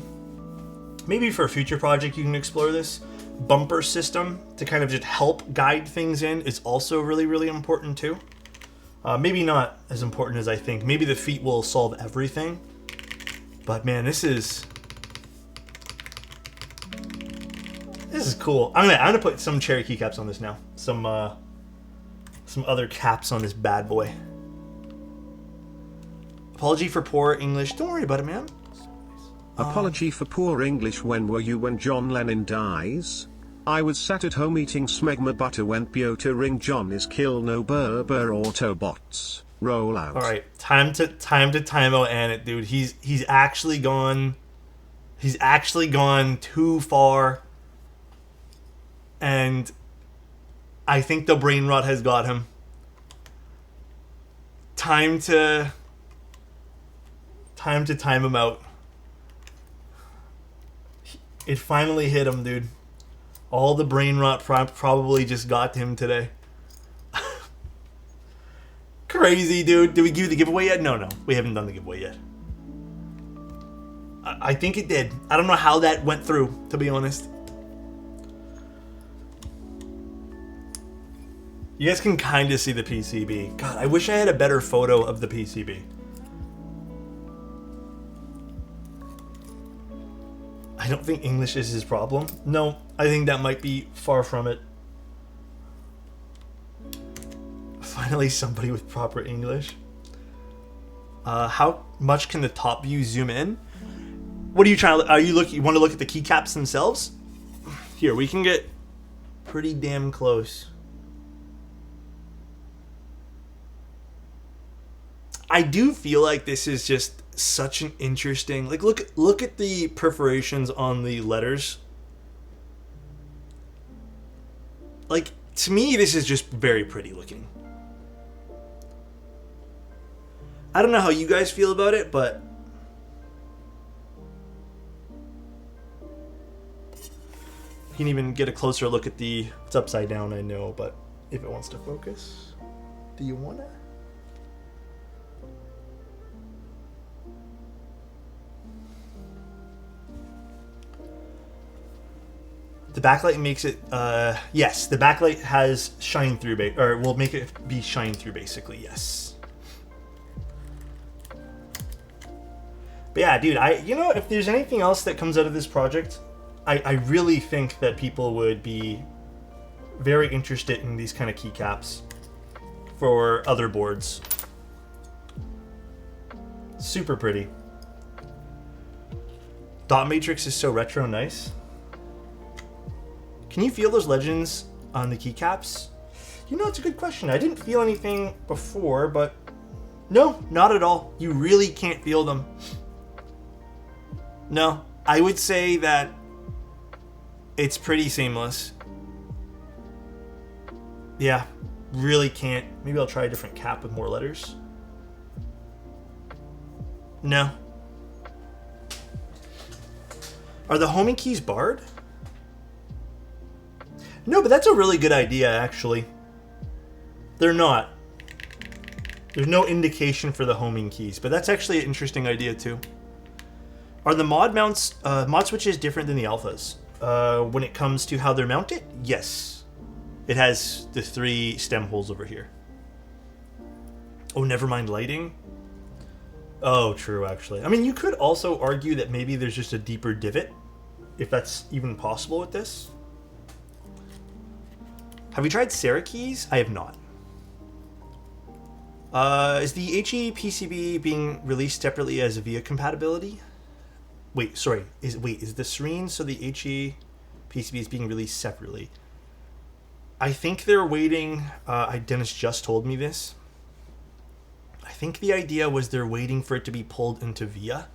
maybe for a future project you can explore this, bumper system to kind of just help guide things in is also really, really important too. Maybe not as important as I think. Maybe the feet will solve everything. But man, this is cool. I'm gonna put some cherry keycaps on this now. Some other caps on this bad boy. Apology for poor English. Don't worry about it, man. Apology for poor English. When were you when John Lennon dies? I was sat at home eating smegma butter when Piotr Ring John is kill no Berber Autobots. Roll out. All right, time to time out and it, dude. He's actually gone. He's actually gone too far. And I think the brain rot has got him. Time to time him out. It finally hit him, dude. All the brain rot probably just got to him today. Crazy, dude. Did we give you the giveaway yet? No. We haven't done the giveaway yet. I think it did. I don't know how that went through, to be honest. You guys can kind of see the PCB. God, I wish I had a better photo of the PCB. I don't think English is his problem. No, I think that might be far from it. Finally, somebody with proper English. How much can the top view zoom in? What are you trying to... Are you look? You want to look at the keycaps themselves? Here, we can get pretty damn close. I do feel like this is just such an interesting... Like, look at the perforations on the letters. Like, to me, this is just very pretty looking. I don't know how you guys feel about it, but... You can even get a closer look at the... It's upside down, I know, but if it wants to focus... Do you want to? The backlight makes it, yes, the backlight has shine through, or will make it be shine through, basically, yes. But yeah, dude, you know, if there's anything else that comes out of this project, I really think that people would be very interested in these kind of keycaps for other boards. Super pretty. Dot matrix is so retro nice. Can you feel those legends on the keycaps? You know, it's a good question. I didn't feel anything before, but no, not at all. You really can't feel them. No, I would say that it's pretty seamless. Yeah, really can't. Maybe I'll try a different cap with more letters. No. Are the homing keys barred? No, but that's a really good idea, actually. They're not. There's no indication for the homing keys, but that's actually an interesting idea, too. Are the mod mounts, mod switches different than the alphas? When it comes to how they're mounted? Yes. It has the 3 stem holes over here. Oh, never mind lighting? Oh, true, actually. I mean, you could also argue that maybe there's just a deeper divot, if that's even possible with this. Have we tried Sarah keys? I have not. Is the HE PCB being released separately as a VIA compatibility? Wait, sorry. Is the Serene, so the HE PCB is being released separately? I think they're waiting. Dennis just told me this. I think the idea was they're waiting for it to be pulled into VIA,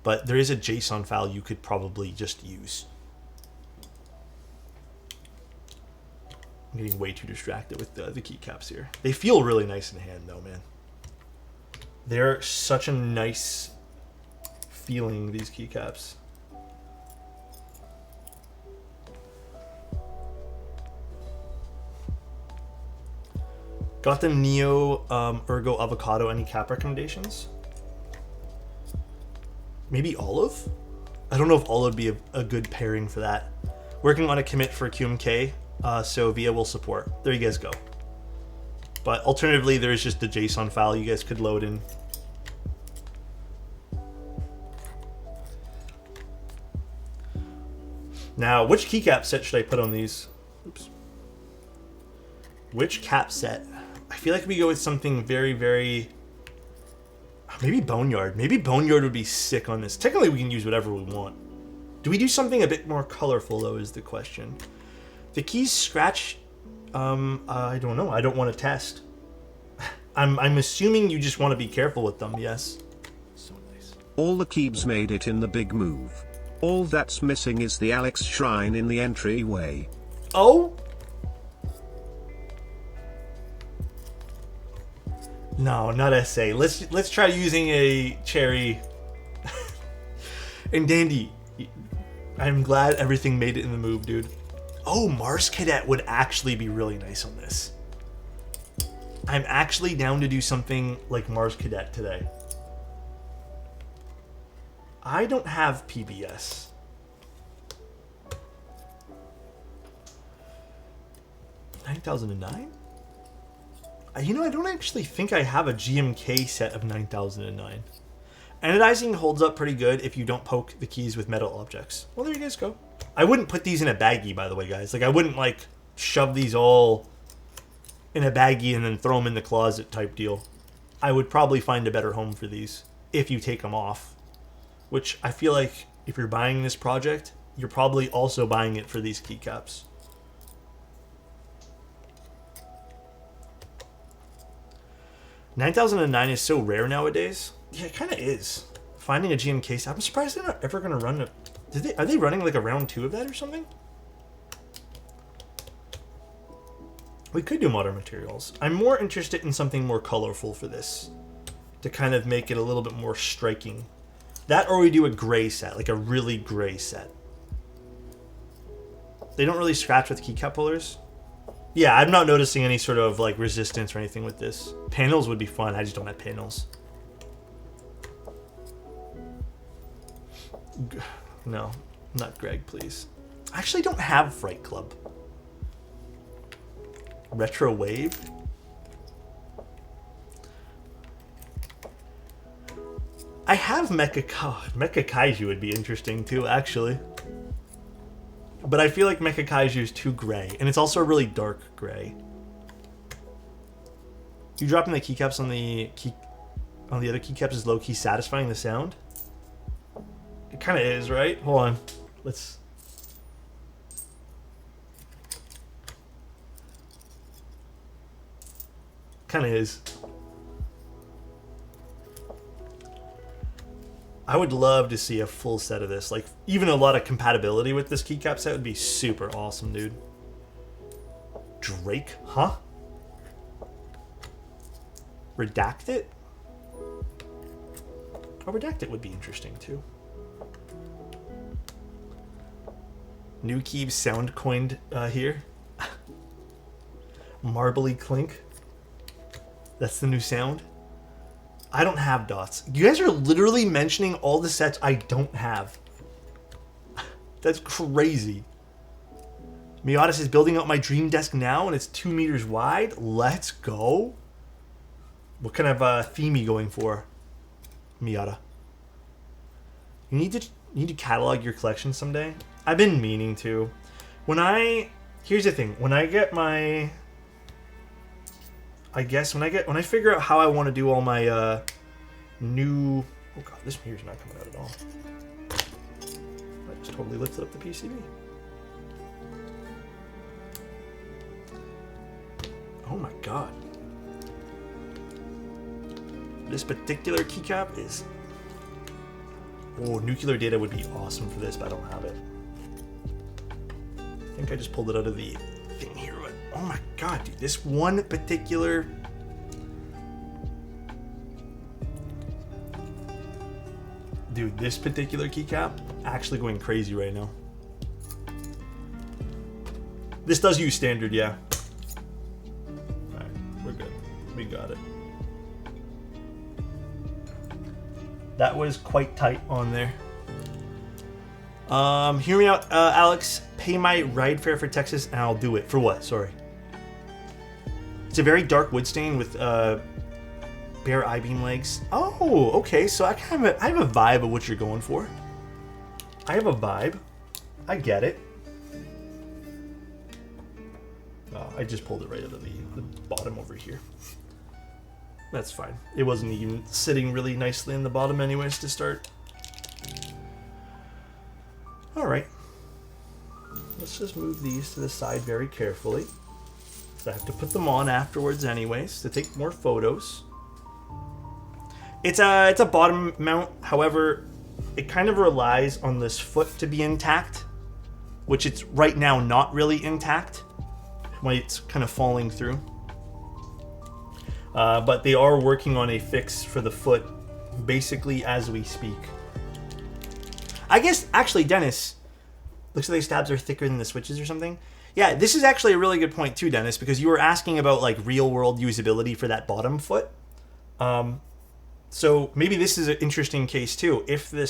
but there is a JSON file you could probably just use. I'm getting way too distracted with the keycaps here. They feel really nice in hand, though, man. They're such a nice feeling, these keycaps. Got the Neo Ergo Avocado. Any cap recommendations? Maybe Olive? I don't know if Olive would be a good pairing for that. Working on a commit for QMK, so VIA will support. There you guys go. But alternatively, there is just the JSON file you guys could load in. Now, which keycap set should I put on these? Oops. Which cap set? I feel like we go with something very, very... Maybe Boneyard. Maybe Boneyard would be sick on this. Technically, we can use whatever we want. Do we do something a bit more colorful, though, is the question. The keys scratch... I don't know. I don't want to test. I'm assuming you just want to be careful with them, yes. So nice. All the keys made it in the big move. All that's missing is the Alex shrine in the entryway. Oh? No, not SA. Let's try using a cherry. And Dandy, I'm glad everything made it in the move, dude. Oh, Mars Cadet would actually be really nice on this. I'm actually down to do something like Mars Cadet today. I don't have PBS. $9,009? You know, I don't actually think I have a GMK set of 9009. Anodizing holds up pretty good if you don't poke the keys with metal objects. Well, there you guys go. I wouldn't put these in a baggie, by the way, guys. Like, I wouldn't, like, shove these all in a baggie and then throw them in the closet type deal. I would probably find a better home for these if you take them off. Which I feel like if you're buying this project, you're probably also buying it for these keycaps. $9,009 is so rare nowadays. Yeah, it kind of is. Finding a GMK set. I'm surprised they're not ever going to run a... Are they running like a round 2 of that or something? We could do modern materials. I'm more interested in something more colorful for this, to kind of make it a little bit more striking. That, or we do a gray set, like a really gray set. They don't really scratch with keycap pullers. Yeah, I'm not noticing any sort of like resistance or anything with this. Panels would be fun, I just don't have panels. No, not Greg, please. I actually don't have Fright Club. Retro Wave? I have Mecha Kaiju would be interesting too, actually. But I feel like Mecha Kaiju is too gray, and it's also a really dark gray. You dropping the keycaps on the other keycaps is low-key satisfying the sound? It kind of is, right? Hold on. Let's... Kind of is. I would love to see a full set of this. Like, even a lot of compatibility with this keycap set would be super awesome, dude. Drake, huh? Redact it? Oh, redact it would be interesting too. New Keeves sound coined here. Marbly clink. That's the new sound. I don't have dots. You guys are literally mentioning all the sets I don't have. That's crazy. Miatis is building out my dream desk now and it's 2 meters wide. Let's go. What kind of theme are you going for, Miata? You need to catalog your collection someday. I've been meaning to. Here's the thing. When I get my, when I figure out how I want to do all my new. Oh god, this mirror's not coming out at all. I just totally lifted up the PCB. Oh my god. This particular keycap is... Oh, nuclear data would be awesome for this, but I don't have it. I think I just pulled it out of the thing here. But oh my god, dude. This one particular... Dude, this particular keycap actually going crazy right now. This does use standard, yeah. Alright, we're good. We got it. That was quite tight on there. Hear me out, Alex. Pay my ride fare for Texas and I'll do it. For what? Sorry. It's a very dark wood stain with bare I-beam legs. Oh, okay. So I have a vibe of what you're going for. I have a vibe. I get it. Oh, I just pulled it right out of the bottom over here. That's fine. It wasn't even sitting really nicely in the bottom anyways to start. Alright. Let's just move these to the side very carefully. So I have to put them on afterwards anyways to take more photos. It's a bottom mount, however, it kind of relies on this foot to be intact, which it's right now not really intact when it's kind of falling through. But they are working on a fix for the foot basically as we speak. I guess, actually, Dennis, looks like the stabs are thicker than the switches or something. Yeah, this is actually a really good point too, Dennis, because you were asking about like real world usability for that bottom foot. So maybe this is an interesting case too. If the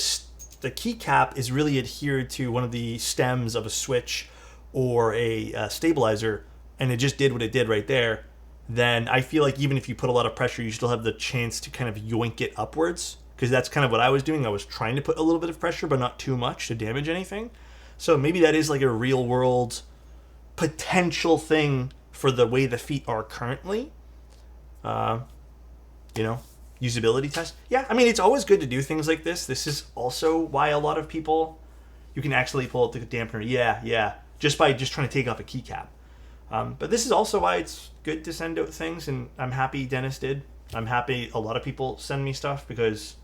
keycap is really adhered to one of the stems of a switch or a stabilizer, and it just did what it did right there, then I feel like even if you put a lot of pressure, you still have the chance to kind of yoink it upwards, because that's kind of what I was doing. I was trying to put a little bit of pressure, but not too much to damage anything. So maybe that is like a real world potential thing for the way the feet are currently. You know, usability test. Yeah, I mean, it's always good to do things like this. This is also why a lot of people, you can actually pull out the dampener. Yeah, just by trying to take off a keycap. But this is also why it's good to send out things, and I'm happy Dennis did. I'm happy a lot of people send me stuff, because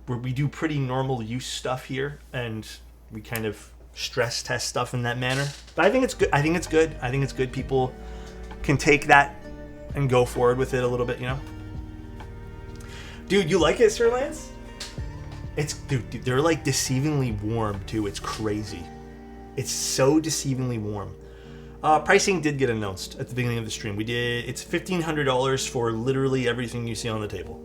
we do pretty normal use stuff here, and we kind of stress test stuff in that manner. But I think it's good. I think it's good people can take that and go forward with it a little bit, you know? Dude, you like it, Sir Lance? Dude, they're like deceivingly warm too. It's crazy. It's so deceivingly warm. Pricing did get announced at the beginning of the stream. It's $1,500 for literally everything you see on the table.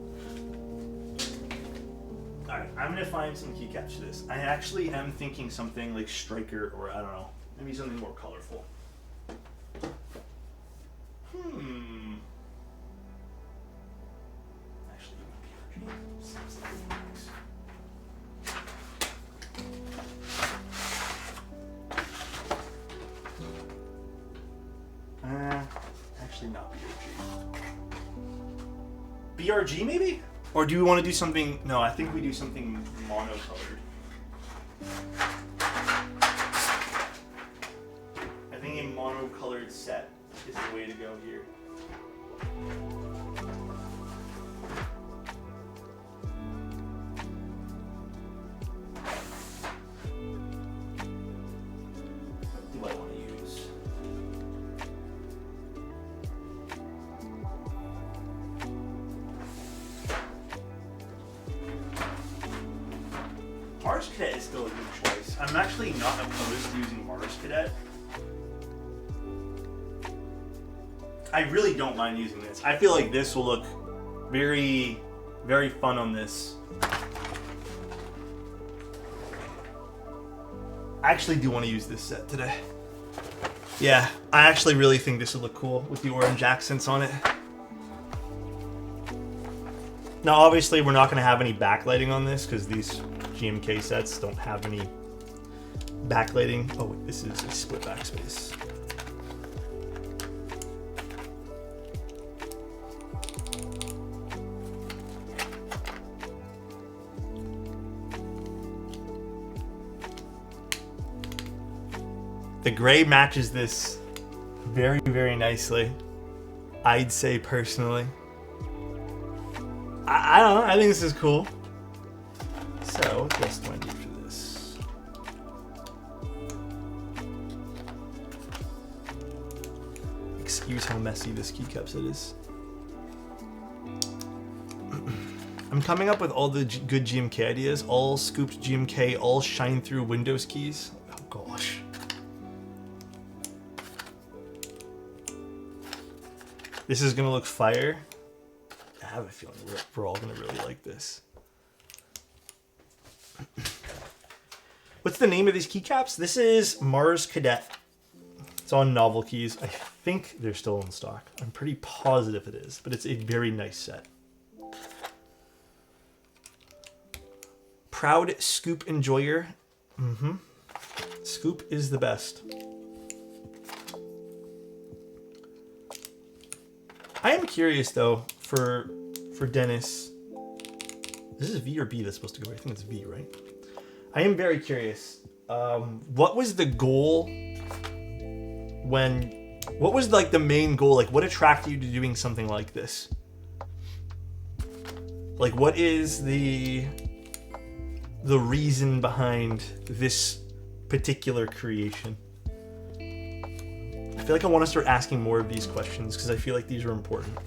Alright, I'm gonna find some keycaps for this. I actually am thinking something like Striker, or I don't know, maybe something more colorful. Actually, it would be sounds like it works. Actually not BRG. BRG maybe? Or do we want to do something? No, I think we do something monocolored. I think a monocolored set is the way to go here. What do I want to use? Mars Cadet is still a good choice. I'm actually not opposed to using Mars Cadet. I really don't mind using this. I feel like this will look very, very fun on this. I actually do want to use this set today. Yeah, I actually really think this would look cool with the orange accents on it. Now, obviously, we're not going to have any backlighting on this because these GMK sets don't have any backlighting. Oh, wait, this is a split backspace. The gray matches this very, very nicely, I'd say personally. I don't know, I think this is cool. So, what else do I need for this? Excuse how messy this keycap set is. I'm coming up with all the good GMK ideas, all scooped GMK, all shine through Windows keys. Oh gosh. This is gonna look fire. I have a feeling we're all gonna really like this. What's the name of these keycaps? This is Mars Cadet. It's on Novel Keys. I think they're still in stock. I'm pretty positive it is, but it's a very nice set. Proud Scoop Enjoyer. Scoop is the best. I am curious though for Dennis. This is V or B that's supposed to go. I think it's V, right? I am very curious. What was the goal what was like the main goal? Like what attracted you to doing something like this? Like what is the reason behind this particular creation? I feel like I want to start asking more of these questions because I feel like these are important.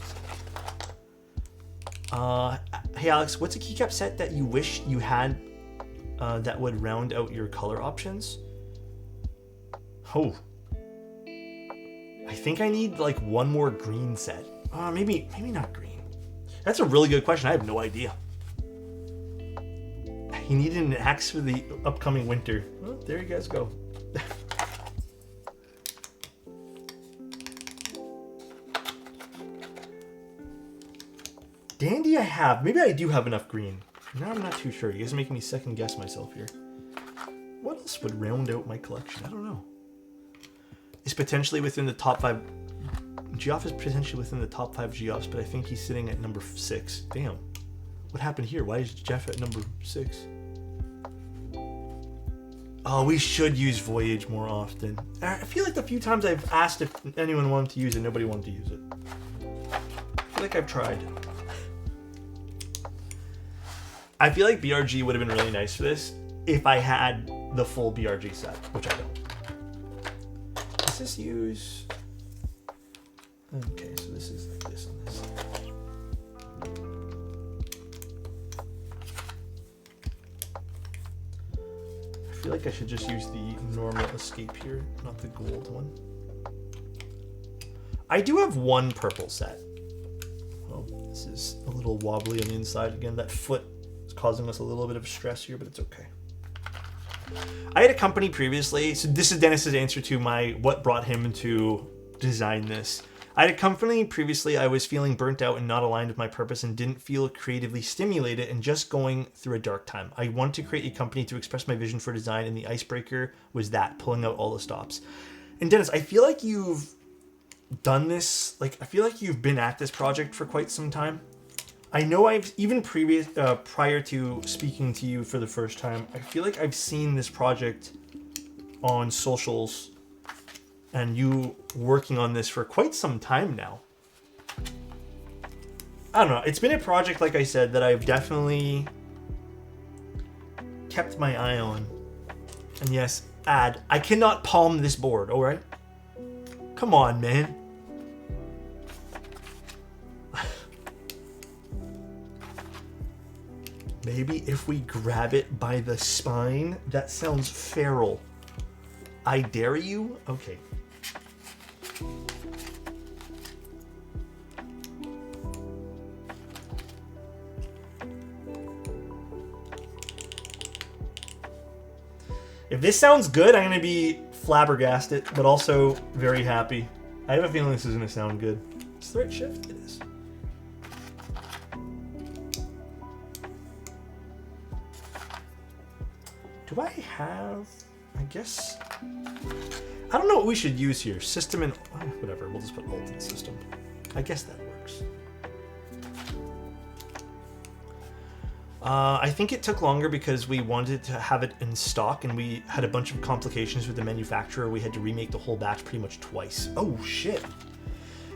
Hey Alex, what's a keycap set that you wish you had that would round out your color options? Oh. I think I need like one more green set. Maybe not green. That's a really good question. I have no idea. He needed an axe for the upcoming winter. Well, there you guys go. Dandy I have. Maybe I do have enough green. Now I'm not too sure. You guys are making me second guess myself here. What else would round out my collection? I don't know. It's potentially within the top 5. Geoff is potentially within the top 5 Geoffs, but I think he's sitting at number 6. Damn. What happened here? Why is Jeff at number 6? Oh, we should use Voyage more often. I feel like the few times I've asked if anyone wanted to use it, nobody wanted to use it. I feel like I've tried. I feel like BRG would have been really nice for this if I had the full BRG set, which I don't. Does this use... Okay, so this is like this on this. I feel like I should just use the normal escape here, not the gold one. I do have one purple set. Oh, this is a little wobbly on the inside again. That foot is causing us a little bit of stress here, but it's okay. I had a company previously, so this is Dennis's answer to my what brought him to design this. I had a company previously. I was feeling burnt out and not aligned with my purpose and didn't feel creatively stimulated and just going through a dark time. I wanted to create a company to express my vision for design, and the Icebreaker was that, pulling out all the stops. And Dennis, I feel like you've done this, like I feel like you've been at this project for quite some time. I know I've even prior to speaking to you for the first time, I feel like I've seen this project on socials and you working on this for quite some time now. I don't know. It's been a project, like I said, that I've definitely kept my eye on. And yes, I cannot palm this board, all right? Come on, man. Maybe if we grab it by the spine, that sounds feral. I dare you? Okay. If this sounds good, I'm going to be flabbergasted, but also very happy. I have a feeling this is going to sound good. Is the right shift? It is. Do I have... I guess... I don't know what we should use here. System and... Oh, whatever, we'll just put alt in system. I guess that works. I think it took longer because we wanted to have it in stock and we had a bunch of complications with the manufacturer. We had to remake the whole batch pretty much twice. Oh, shit.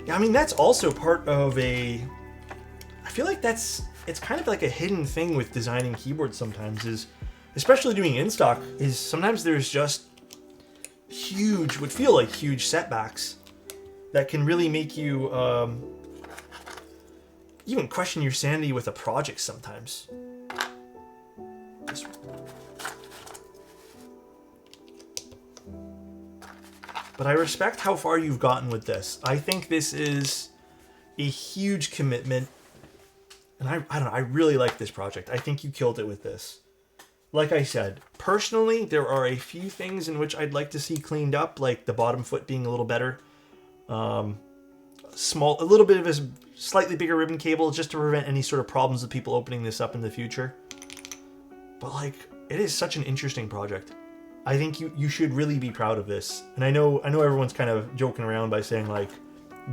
Yeah, I mean, that's also part of a... I feel like it's kind of like a hidden thing with designing keyboards sometimes is, especially doing in stock, is sometimes there's just huge, would feel like huge setbacks that can really make you even question your sanity with a project sometimes. This one. But I respect how far you've gotten with this. I think this is a huge commitment. And I don't know, I really like this project. I think you killed it with this. Like I said, personally, there are a few things in which I'd like to see cleaned up, like the bottom foot being a little better. A little bit of a slightly bigger ribbon cable just to prevent any sort of problems with people opening this up in the future. But like, it is such an interesting project. I think you should really be proud of this. And I know everyone's kind of joking around by saying like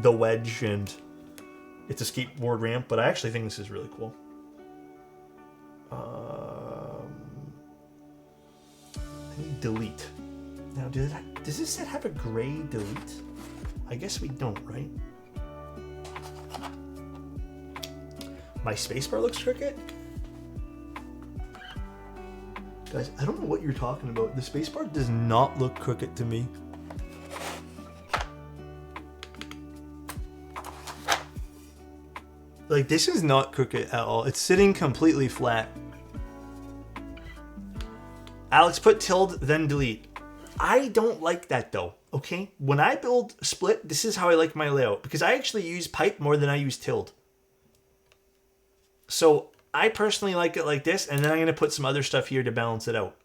the wedge and it's a skateboard ramp, but I actually think this is really cool. I need delete. Now, does this set have a gray delete? I guess we don't, right? My spacebar looks crooked? Guys, I don't know what you're talking about. The spacebar does not look crooked to me. Like, this is not crooked at all. It's sitting completely flat. Alex, put tilde, then delete. I don't like that, though, okay? When I build split, this is how I like my layout. Because I actually use pipe more than I use tilde. So, I personally like it like this, and then I'm going to put some other stuff here to balance it out.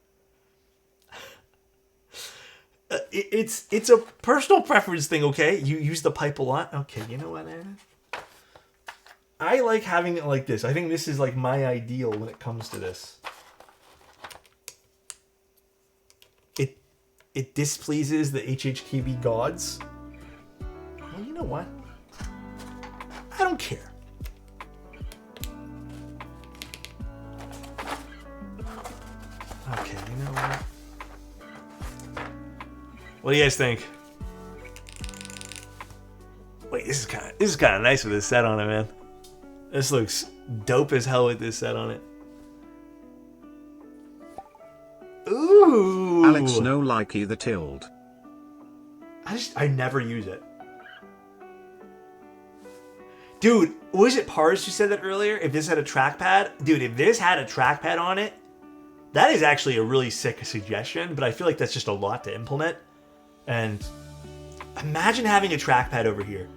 It's a personal preference thing, okay? You use the pipe a lot. Okay, you know what, Anna? I like having it like this. I think this is like my ideal when it comes to this. It displeases the HHKB gods. Well, you know what? I don't care. Okay, you know what? What do you guys think? Wait, this is kind of nice with this set on it, man. This looks dope as hell with this set on it. Ooh. Alex, no likey the tilde. I never use it. Dude, was it Pars who said that earlier? If this had a trackpad? Dude, if this had a trackpad on it, that is actually a really sick suggestion, but I feel like that's just a lot to implement. And imagine having a trackpad over here.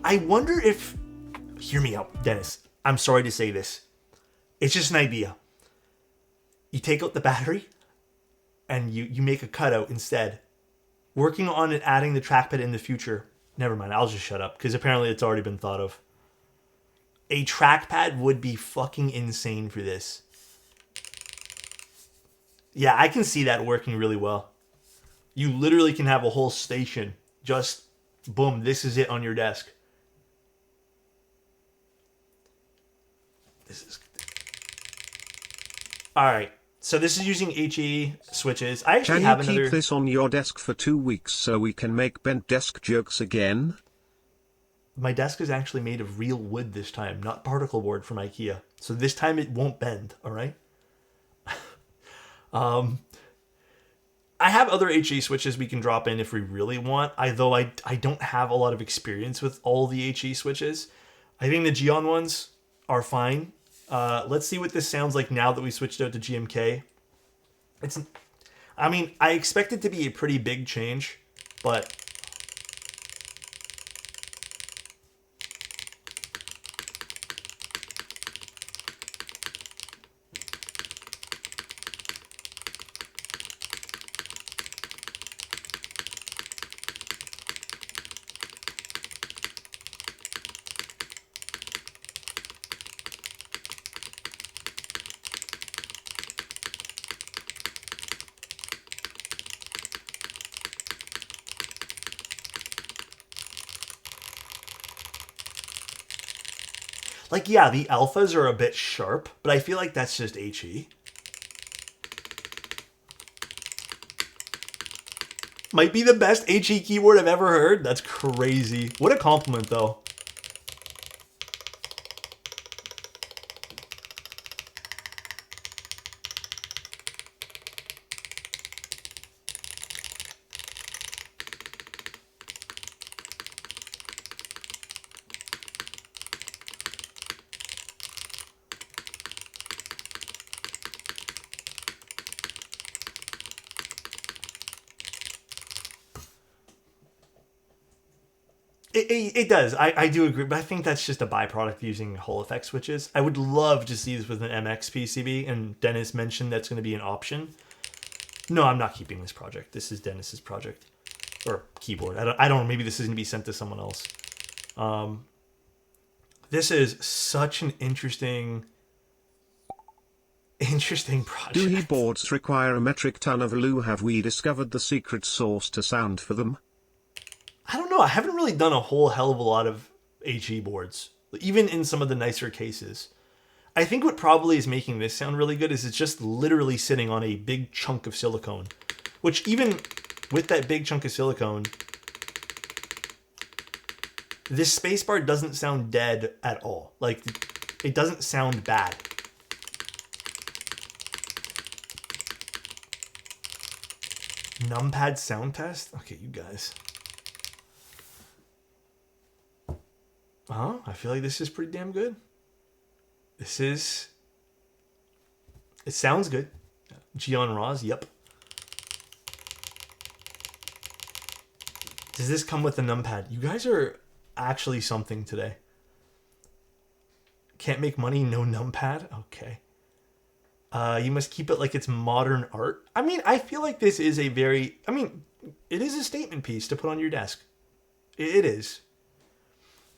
I wonder if... Hear me out, Dennis. I'm sorry to say this. It's just an idea. You take out the battery and you make a cutout instead. Working on it, adding the trackpad in the future. Never mind, I'll just shut up because apparently it's already been thought of. A trackpad would be fucking insane for this. Yeah, I can see that working really well. You literally can have a whole station. Just, boom, this is it on your desk. This is... Alright, so this is using HE switches. I actually have another... Can you keep this on your desk for 2 weeks so we can make bent desk jokes again? My desk is actually made of real wood this time, not particle board from IKEA. So this time it won't bend, alright? I have other HE switches we can drop in if we really want, though I don't have a lot of experience with all the HE switches. I think the Geon ones are fine. Let's see what this sounds like now that we switched out to GMK. I mean, I expect it to be a pretty big change, but like, yeah, the alphas are a bit sharp, but I feel like that's just HE. Might be the best HE keyboard I've ever heard. That's crazy. What a compliment, though. It does. I do agree, but I think that's just a byproduct of using Hall effect switches. I would love to see this with an MX PCB, and Dennis mentioned that's going to be an option. No, I'm not keeping this project. This is Dennis's project. Or keyboard. I don't know. Maybe this is going to be sent to someone else. This is such an interesting project. Do he boards require a metric ton of glue? Have we discovered the secret sauce to sound for them? I don't know. I haven't really done a whole hell of a lot of HE boards, even in some of the nicer cases. I think what probably is making this sound really good is it's just literally sitting on a big chunk of silicone, which even with that big chunk of silicone, this spacebar doesn't sound dead at all. Like, it doesn't sound bad. Numpad sound test? Okay, you guys. I feel like this is pretty damn good. It sounds good. Gion Roz, yep. Does this come with a numpad? You guys are actually something today. Can't make money, no numpad? Okay. You must keep it like it's modern art. I mean, I feel like this is it is a statement piece to put on your desk. It is.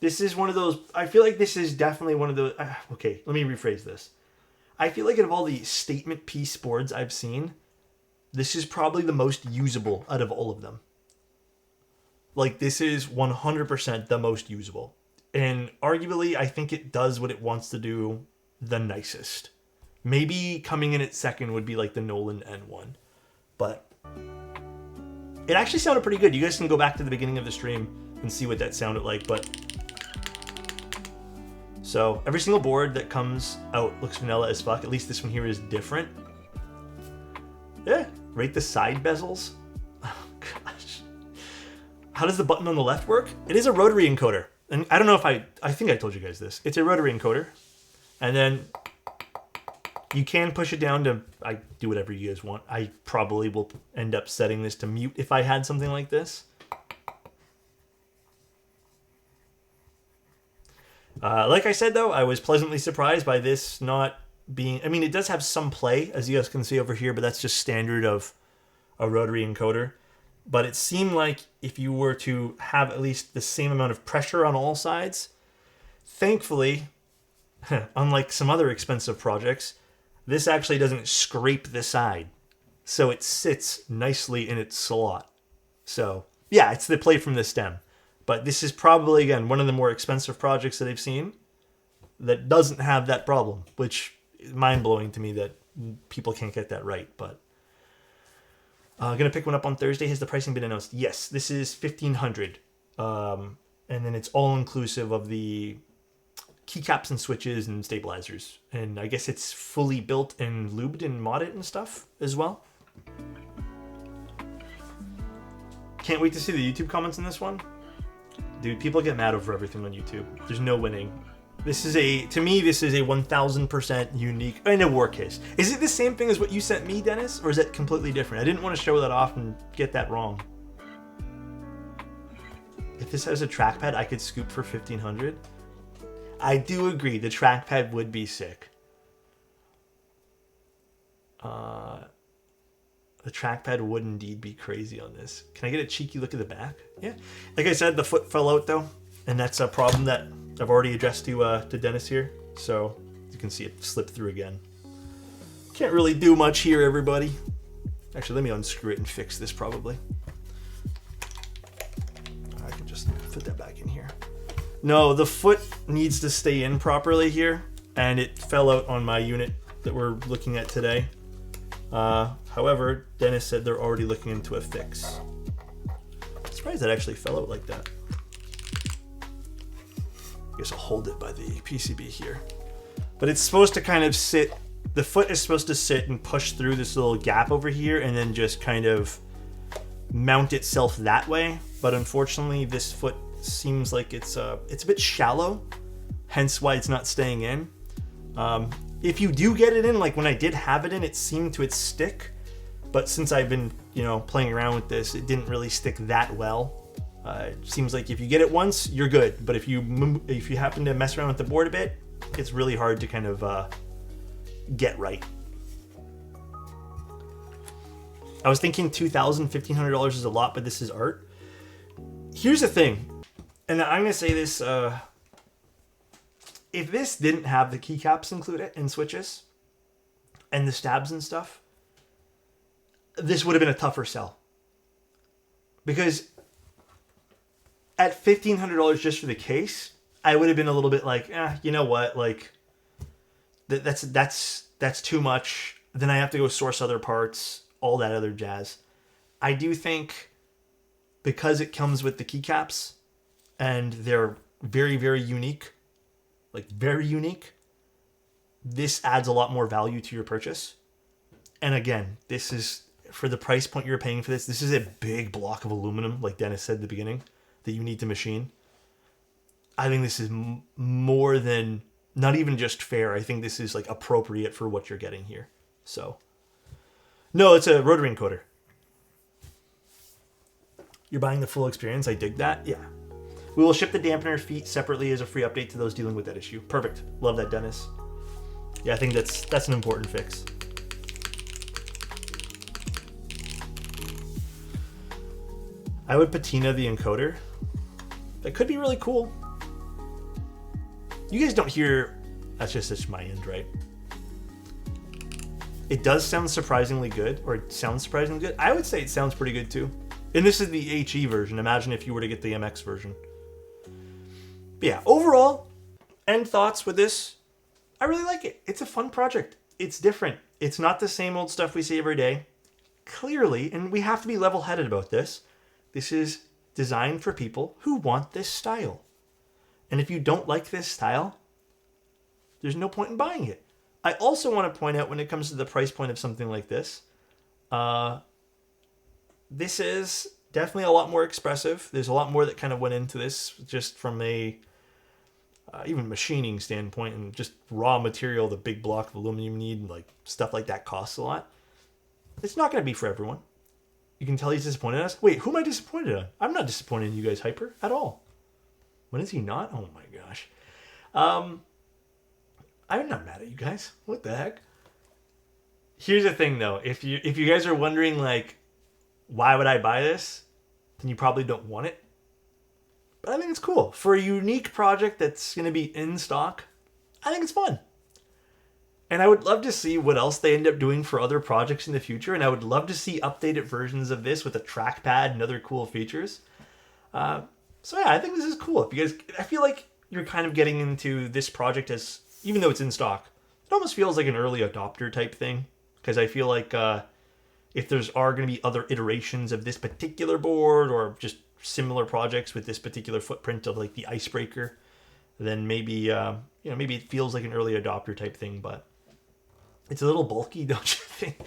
This is one of those, I feel like this is definitely one of those, okay, let me rephrase this. I feel like out of all the statement piece boards I've seen, this is probably the most usable out of all of them. Like, this is 100% the most usable. And arguably, I think it does what it wants to do the nicest. Maybe coming in at second would be like the Nolan N1. But it actually sounded pretty good. You guys can go back to the beginning of the stream and see what that sounded like. But so every single board that comes out looks vanilla as fuck. At least this one here is different. Yeah, rate the side bezels. Oh gosh. How does the button on the left work? It is a rotary encoder. And I don't know if I think I told you guys this. It's a rotary encoder. And then you can push it down to, I do whatever you guys want. I probably will end up setting this to mute if I had something like this. Like I said, though, I was pleasantly surprised by this not being... I mean, it does have some play, as you guys can see over here, but that's just standard of a rotary encoder. But it seemed like if you were to have at least the same amount of pressure on all sides, thankfully, unlike some other expensive projects, this actually doesn't scrape the side. So it sits nicely in its slot. So, yeah, it's the play from the stem. But this is probably, again, one of the more expensive projects that I've seen that doesn't have that problem, which is mind-blowing to me that people can't get that right. But going to pick one up on Thursday. Has the pricing been announced? Yes, this is $1,500. And then it's all-inclusive of the keycaps and switches and stabilizers. And I guess it's fully built and lubed and modded and stuff as well. Can't wait to see the YouTube comments in this one. Dude, people get mad over everything on YouTube. There's no winning. This is to me, this is a 1000% unique, in a war case. Is it the same thing as what you sent me, Dennis? Or is it completely different? I didn't want to show that off and get that wrong. If this has a trackpad, I could scoop for 1500. I do agree, the trackpad would be sick. The trackpad would indeed be crazy on this. Can I get a cheeky look at the back? Yeah. Like I said, the foot fell out though, and that's a problem that I've already addressed to Dennis here. So you can see it slip through again. Can't really do much here, everybody. Actually, let me unscrew it and fix this probably. I can just put that back in here. No, the foot needs to stay in properly here, and it fell out on my unit that we're looking at today. However, Dennis said they're already looking into a fix. I'm surprised that actually fell out like that. I guess I'll hold it by the PCB here. But it's supposed to kind of sit, the foot is supposed to sit and push through this little gap over here and then just kind of mount itself that way. But unfortunately, this foot seems like it's a bit shallow, hence why it's not staying in. If you do get it in, like when I did have it in, it seemed to stick. But since I've been, playing around with this, it didn't really stick that well. It seems like if you get it once, you're good. But if you happen to mess around with the board a bit, it's really hard to kind of get right. I was thinking $2,000, $1,500 is a lot, but this is art. Here's the thing, and I'm going to say this, if this didn't have the keycaps included and switches and the stabs and stuff, this would have been a tougher sell. Because at $1,500 just for the case, I would have been a little bit like, you know what, like that's too much. Then I have to go source other parts, all that other jazz. I do think because it comes with the keycaps and they're very, very unique, like very unique, this adds a lot more value to your purchase. And again, this is, for the price point you're paying for this is a big block of aluminum, like Dennis said at the beginning, that you need to machine. I think this is more than, not even just fair, I think this is like appropriate for what you're getting here. So, no, it's a rotary encoder. You're buying the full experience, I dig that, yeah. We will ship the dampener feet separately as a free update to those dealing with that issue. Perfect. Love that, Dennis. Yeah, I think that's an important fix. I would patina the encoder. That could be really cool. You guys don't hear... That's my end, right? It does sound surprisingly good, or it sounds surprisingly good. I would say it sounds pretty good too. And this is the HE version. Imagine if you were to get the MX version. But yeah, overall, end thoughts with this. I really like it. It's a fun project. It's different. It's not the same old stuff we see every day. Clearly, and we have to be level-headed about this, this is designed for people who want this style. And if you don't like this style, there's no point in buying it. I also want to point out when it comes to the price point of something like this, this is definitely a lot more expressive. There's a lot more that kind of went into this just from a even machining standpoint and just raw material, the big block of aluminum you need, like stuff like that costs a lot. It's not going to be for everyone. You can tell he's disappointed in us. Wait, who am I disappointed in? I'm not disappointed in you guys, Hyper, at all. When is he not? Oh my gosh. I'm not mad at you guys. What the heck? Here's the thing though. If you guys are wondering like, why would I buy this? Then you probably don't want it. But I think it's cool. For a unique project that's going to be in stock, I think it's fun. And I would love to see what else they end up doing for other projects in the future. And I would love to see updated versions of this with a trackpad and other cool features. So yeah, I think this is cool. If you guys, I feel like you're kind of getting into this project as, even though it's in stock, it almost feels like an early adopter type thing. Because I feel like if there's going to be other iterations of this particular board or just similar projects with this particular footprint of like the Icebreaker, then maybe maybe it feels like an early adopter type thing. But it's a little bulky, don't you think?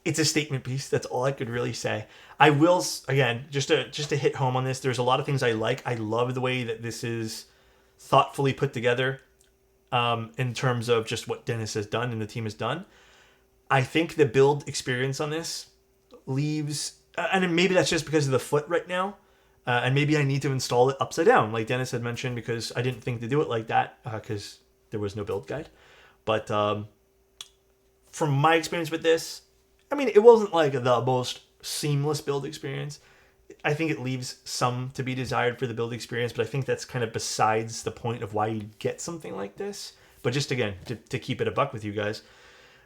It's a statement piece. That's all I could really say. I will, again, just to hit home on this, there's a lot of things I like. I love the way that this is thoughtfully put together. in terms of just what Dennis has done and the team has done. I think the build experience on this leaves, and maybe that's just because of the foot right now, and maybe I need to install it upside down, like Dennis had mentioned, because I didn't think to do it like that, because there was no build guide. But from my experience with this, I mean, it wasn't like the most seamless build experience. I think it leaves some to be desired for the build experience, but I think that's kind of besides the point of why you get something like this. But just again, to keep it a buck with you guys,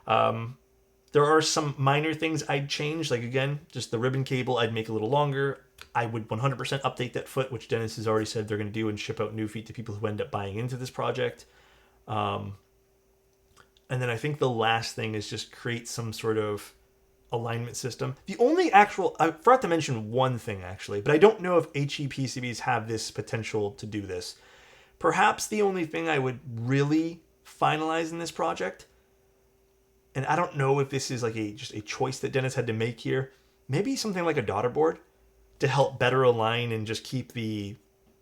there are some minor things I'd change. Like again, just the ribbon cable I'd make a little longer. I would 100% update that foot, which Dennis has already said they're going to do, and ship out new feet to people who end up buying into this project. And then I think the last thing is just create some sort of alignment system. The only actual, I forgot to mention one thing actually, but I don't know if HE PCBs have this potential to do this. Perhaps the only thing I would really finalize in this project, and I don't know if this is like just a choice that Dennis had to make here, maybe something like a daughter board to help better align and just keep the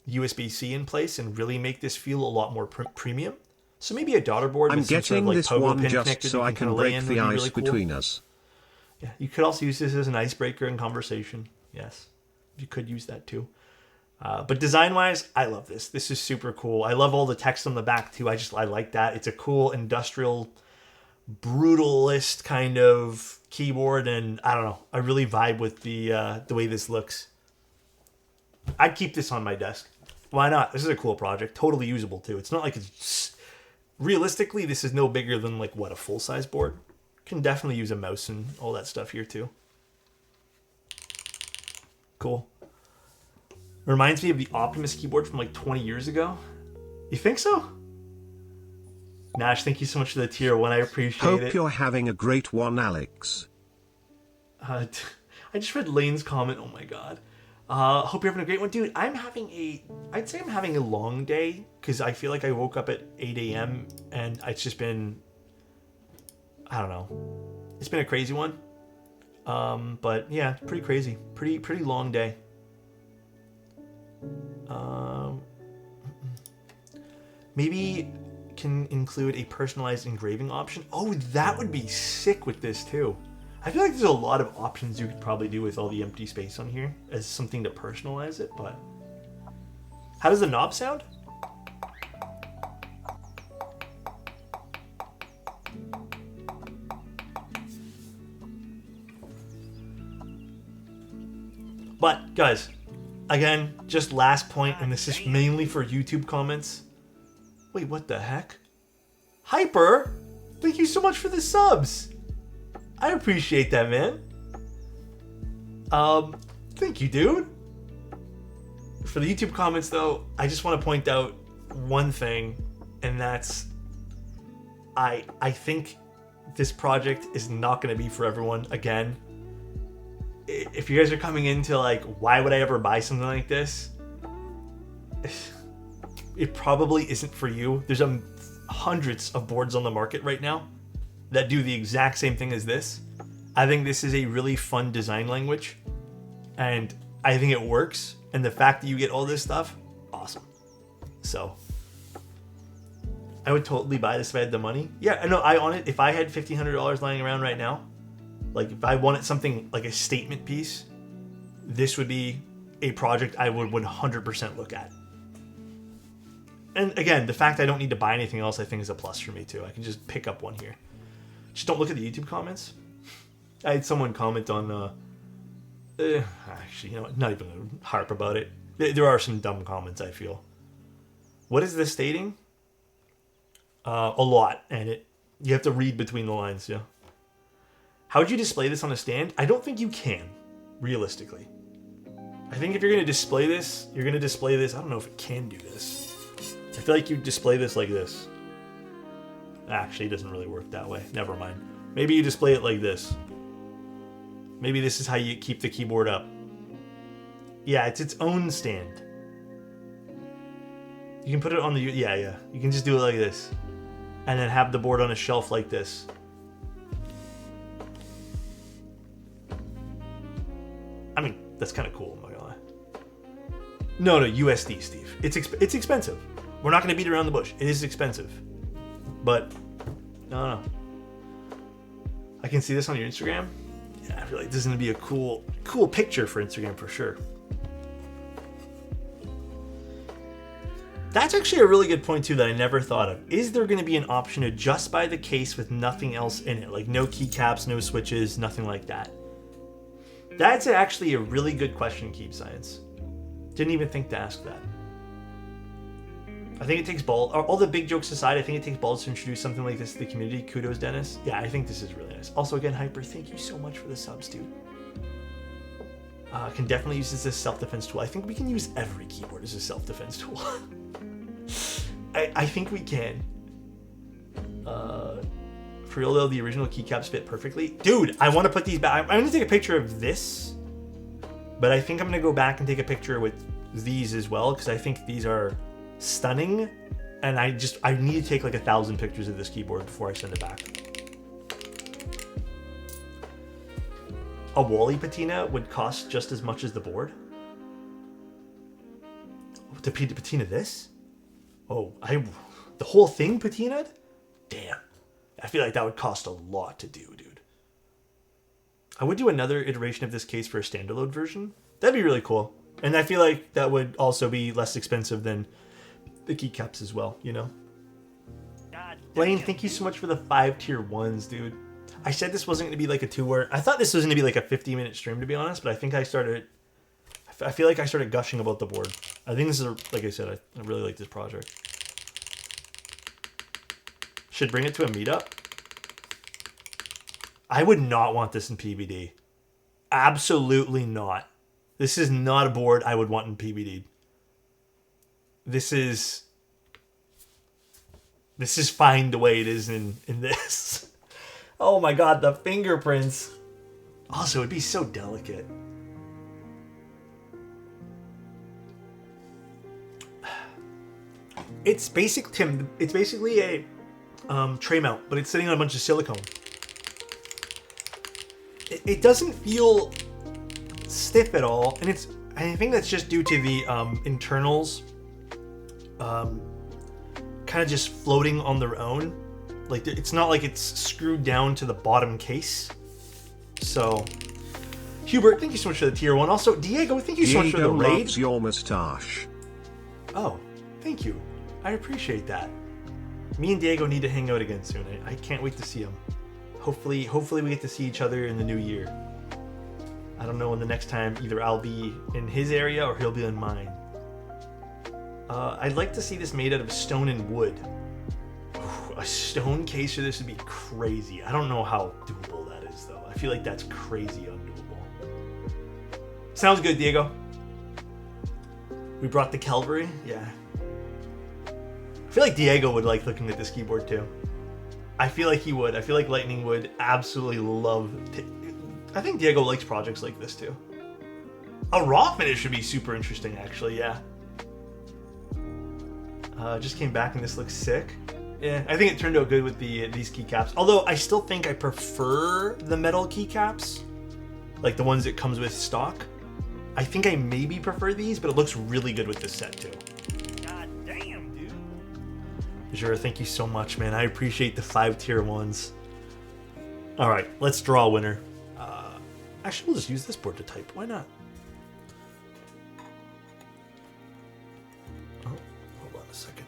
USB-C in place and really make this feel a lot more premium. So maybe a daughter board I'm with some getting sort of like this pogo one pin just connected so you I can can lay break in the would be ice really cool. between us. Yeah, you could also use this as an icebreaker in conversation. Yes, you could use that too. But design-wise, I love this. This is super cool. I love all the text on the back too. I like that. It's a cool industrial, brutalist kind of keyboard, and I don't know. I really vibe with the way this looks. I'd keep this on my desk. Why not? This is a cool project. Totally usable too. It's not like it's... Realistically, this is no bigger than like, what, a full-size board? Can definitely use a mouse and all that stuff here too. Cool. Reminds me of the Optimus keyboard from like 20 years ago. You think so? Nash, thank you so much for the tier 1. I appreciate it. Hope you're having a great one, Alex. I just read Lane's comment. Oh my god. Hope you're having a great one. Dude, I'd say I'm having a long day because I feel like I woke up at 8 a.m. and it's just been, I don't know. It's been a crazy one. But yeah, pretty crazy. Pretty long day. Maybe can include a personalized engraving option. Oh, that would be sick with this too. I feel like there's a lot of options you could probably do with all the empty space on here as something to personalize it, but... How does the knob sound? But, guys, again, just last point, and this is mainly for YouTube comments. Wait, what the heck? Hyper? Thank you so much for the subs! I appreciate that, man. Thank you, dude. For the YouTube comments, though, I just want to point out one thing, and that's I think this project is not going to be for everyone. Again, if you guys are coming into like, why would I ever buy something like this? It probably isn't for you. There's hundreds of boards on the market right now that do the exact same thing as this. I think this is a really fun design language, and I think it works. And the fact that you get all this stuff, awesome. So I would totally buy this if I had the money. Yeah, no, I on it. If I had $1,500 lying around right now, like if I wanted something like a statement piece, this would be a project I would 100% look at. And again, the fact I don't need to buy anything else, I think is a plus for me too. I can just pick up one here. Just don't look at the YouTube comments. I had someone comment on, actually, you know what? Not even gonna harp about it. There are some dumb comments, I feel. What is this stating? A lot, and you have to read between the lines, yeah. How would you display this on a stand? I don't think you can, realistically. I think if you're gonna display this, I don't know if it can do this. I feel like you display this like this. Actually, it doesn't really work that way. Never mind. Maybe you display it like this. Maybe this is how you keep the keyboard up. Yeah, it's its own stand. You can put it on the... Yeah. You can just do it like this. And then have the board on a shelf like this. I mean, that's kind of cool, I'm not gonna lie. No, USD, Steve. It's expensive. We're not going to beat around the bush. It is expensive. But I don't know. I can see this on your Instagram. Yeah, I feel like this is gonna be a cool picture for Instagram for sure. That's actually a really good point too that I never thought of. Is there gonna be an option to just buy the case with nothing else in it? Like no keycaps, no switches, nothing like that. That's actually a really good question, Keep Science. Didn't even think to ask that. I think it takes balls. All the big jokes aside, I think it takes balls to introduce something like this to the community. Kudos, Dennis. Yeah, I think this is really nice. Also, again, Hyper, thank you so much for the subs, dude. Can definitely use this as a self-defense tool. I think we can use every keyboard as a self-defense tool. I think we can. For real though, the original keycaps fit perfectly. Dude, I want to put these back. I'm going to take a picture of this, but I think I'm going to go back and take a picture with these as well, because I think these are stunning, and I need to take like 1,000 pictures of this keyboard before I send it back. A Wally patina would cost just as much as the board. To patina this? Oh, the whole thing patinaed? Damn. I feel like that would cost a lot to do, dude. I would do another iteration of this case for a standalone version. That'd be really cool. And I feel like that would also be less expensive than the keycaps as well, you know? Blaine, thank you so much for the 5 tier 1s, dude. I said this wasn't going to be like a 2-hour... I thought this was going to be like a 50-minute stream, to be honest, but I think I feel like I started gushing about the board. I think this is, like I said, I really like this project. Should bring it to a meetup. I would not want this in PBD. Absolutely not. This is not a board I would want in PBD. This is fine the way it is in this. Oh my god, the fingerprints. Also, it'd be so delicate. It's basically a tray mount, but it's sitting on a bunch of silicone. It doesn't feel stiff at all, and I think that's just due to the internals kind of just floating on their own. Like, it's not like it's screwed down to the bottom case. So, Hubert, thank you so much for the tier 1. Also, Diego, thank you so much for the raid. Loves your moustache. Oh, thank you. I appreciate that. Me and Diego need to hang out again soon. I can't wait to see him. Hopefully we get to see each other in the new year. I don't know when the next time either I'll be in his area or he'll be in mine. I'd like to see this made out of stone and wood. A stone case for this would be crazy. I don't know how doable that is, though. I feel like that's crazy undoable. Sounds good, Diego. We brought the Calvary? Yeah. I feel like Diego would like looking at this keyboard, too. I feel like he would. I feel like Lightning would absolutely love... I think Diego likes projects like this, too. A raw finish would be super interesting, actually, yeah. Just came back and this looks sick. Yeah, I think it turned out good with these keycaps. Although I still think I prefer the metal keycaps, like the ones that comes with stock. I think I maybe prefer these, but it looks really good with this set too. God damn, dude. Sure, thank you so much, man. I appreciate the 5 tier 1s. All right, let's draw a winner. Actually, we'll just use this board to type. Why not? A second.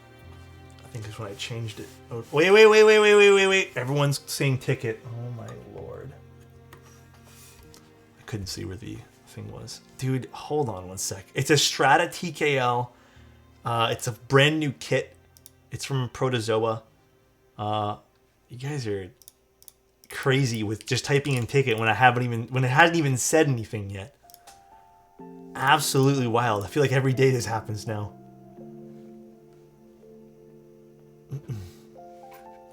I think it's when I changed it. Oh, wait. Everyone's saying ticket. Oh my lord. I couldn't see where the thing was. Dude, hold on one sec. It's a Strata TKL. It's a brand new kit. It's from Protozoa. You guys are crazy with just typing in ticket when it hasn't even said anything yet. Absolutely wild. I feel like every day this happens now.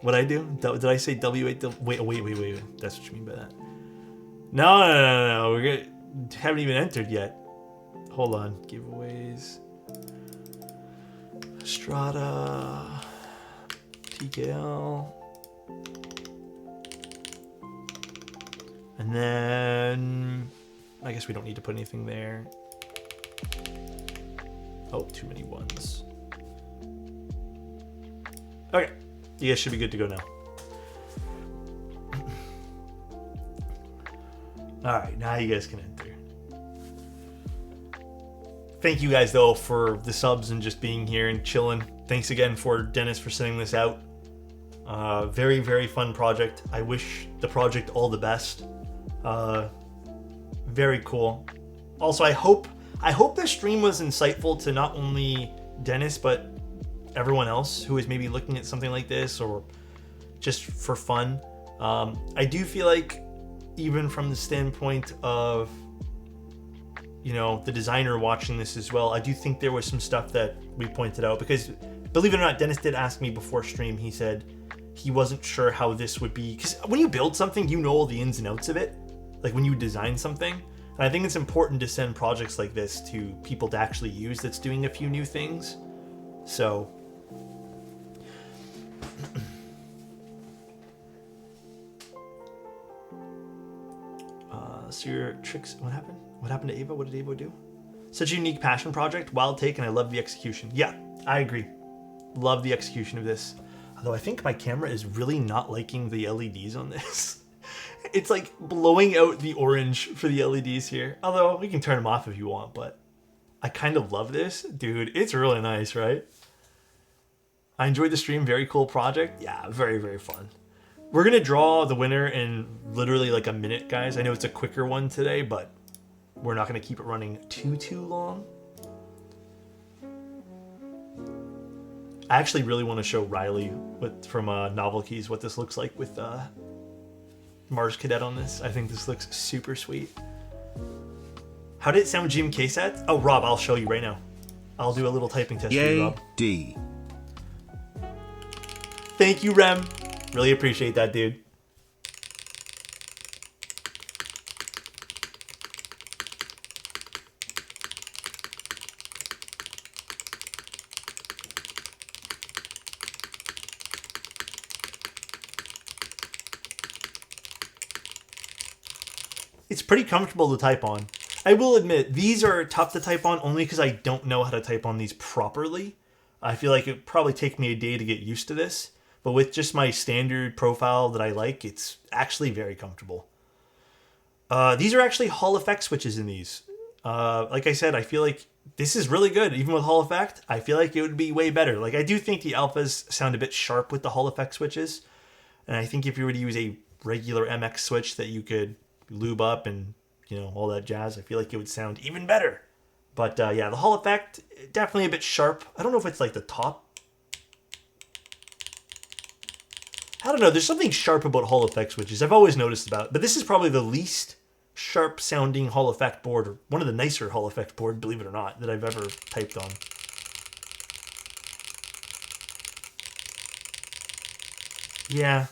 What'd I do? Did I say W8? Wait. That's what you mean by that. No. Haven't even entered yet. Hold on. Giveaways. Strata. TKL. And then... I guess we don't need to put anything there. Oh, too many ones. Okay. You guys should be good to go now. Alright, now you guys can enter. Thank you guys, though, for the subs and just being here and chilling. Thanks again for Dennis for sending this out. Very, very fun project. I wish the project all the best. Very cool. Also, I hope the stream was insightful to not only Dennis, but everyone else who is maybe looking at something like this or just for fun. I do feel like, even from the standpoint of, you know, the designer watching this as well, I do think there was some stuff that we pointed out, because believe it or not, Dennis did ask me before stream. He said he wasn't sure how this would be, because when you build something, you know all the ins and outs of it, like when you design something. And I think it's important to send projects like this to people to actually use that's doing a few new things. So so your tricks, what happened? What happened to Ava? What did Ava do? Such a unique passion project, wild take, and I love the execution. Yeah, I agree. Love the execution of this. Although I think my camera is really not liking the LEDs on this. It's like blowing out the orange for the LEDs here. Although we can turn them off if you want, but I kind of love this. Dude, it's really nice, right? I enjoyed the stream. Very cool project. Yeah, very, very fun. We're going to draw the winner in literally like a minute, guys. I know it's a quicker one today, but we're not going to keep it running too long. I actually really want to show Riley from Novel Keys what this looks like with Mars Cadet on this. I think this looks super sweet. How did it sound with GMK sets? Oh, Rob, I'll show you right now. I'll do a little typing test for you, Rob. D. Thank you, Rem. Really appreciate that, dude. It's pretty comfortable to type on. I will admit, these are tough to type on only because I don't know how to type on these properly. I feel like it would probably take me a day to get used to this. But with just my standard profile that I like, it's actually very comfortable. These are actually Hall effect switches in these. Like I said, I feel like this is really good. Even with Hall effect, I feel like it would be way better. Like, I do think the alphas sound a bit sharp with the Hall effect switches. And I think if you were to use a regular MX switch that you could lube up and, you know, all that jazz, I feel like it would sound even better. But yeah, the Hall effect, definitely a bit sharp. I don't know if it's like the top. I don't know, there's something sharp about Hall effect switches. I've always noticed about it. But this is probably the least sharp sounding Hall effect board, or one of the nicer Hall effect board, believe it or not, that I've ever typed on. Yeah.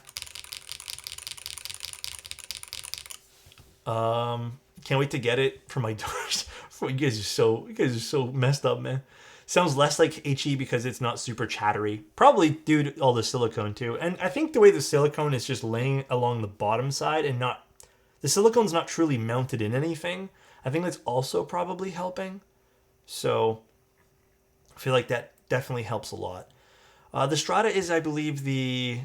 Can't wait to get it for my daughters. You guys are so messed up, man. Sounds less like HE because it's not super chattery. Probably due to all the silicone too. And I think the way the silicone is just laying along the bottom side and not... The silicone's not truly mounted in anything. I think that's also probably helping. So I feel like that definitely helps a lot. The Strata is, I believe, the...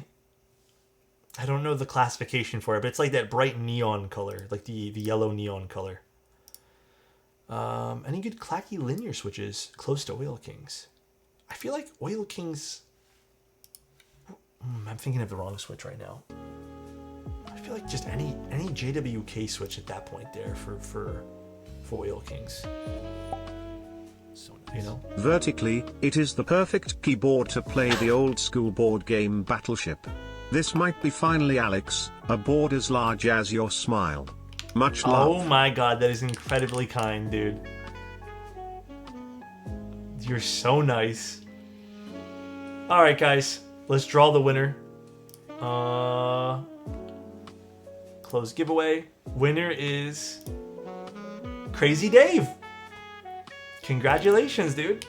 I don't know the classification for it, but it's like that bright neon color. Like the yellow neon color. Any good clacky linear switches close to Oil Kings? I feel like Oil Kings... I'm thinking of the wrong switch right now. I feel like just any JWK switch at that point there for Oil Kings. So nice. You know? Vertically, it is the perfect keyboard to play the old school board game Battleship. This might be finally Alex, a board as large as your smile. Much love. Oh my god, that is incredibly kind, dude. You're so nice. Alright, guys. Let's draw the winner. Close giveaway. Winner is... Crazy Dave. Congratulations, dude.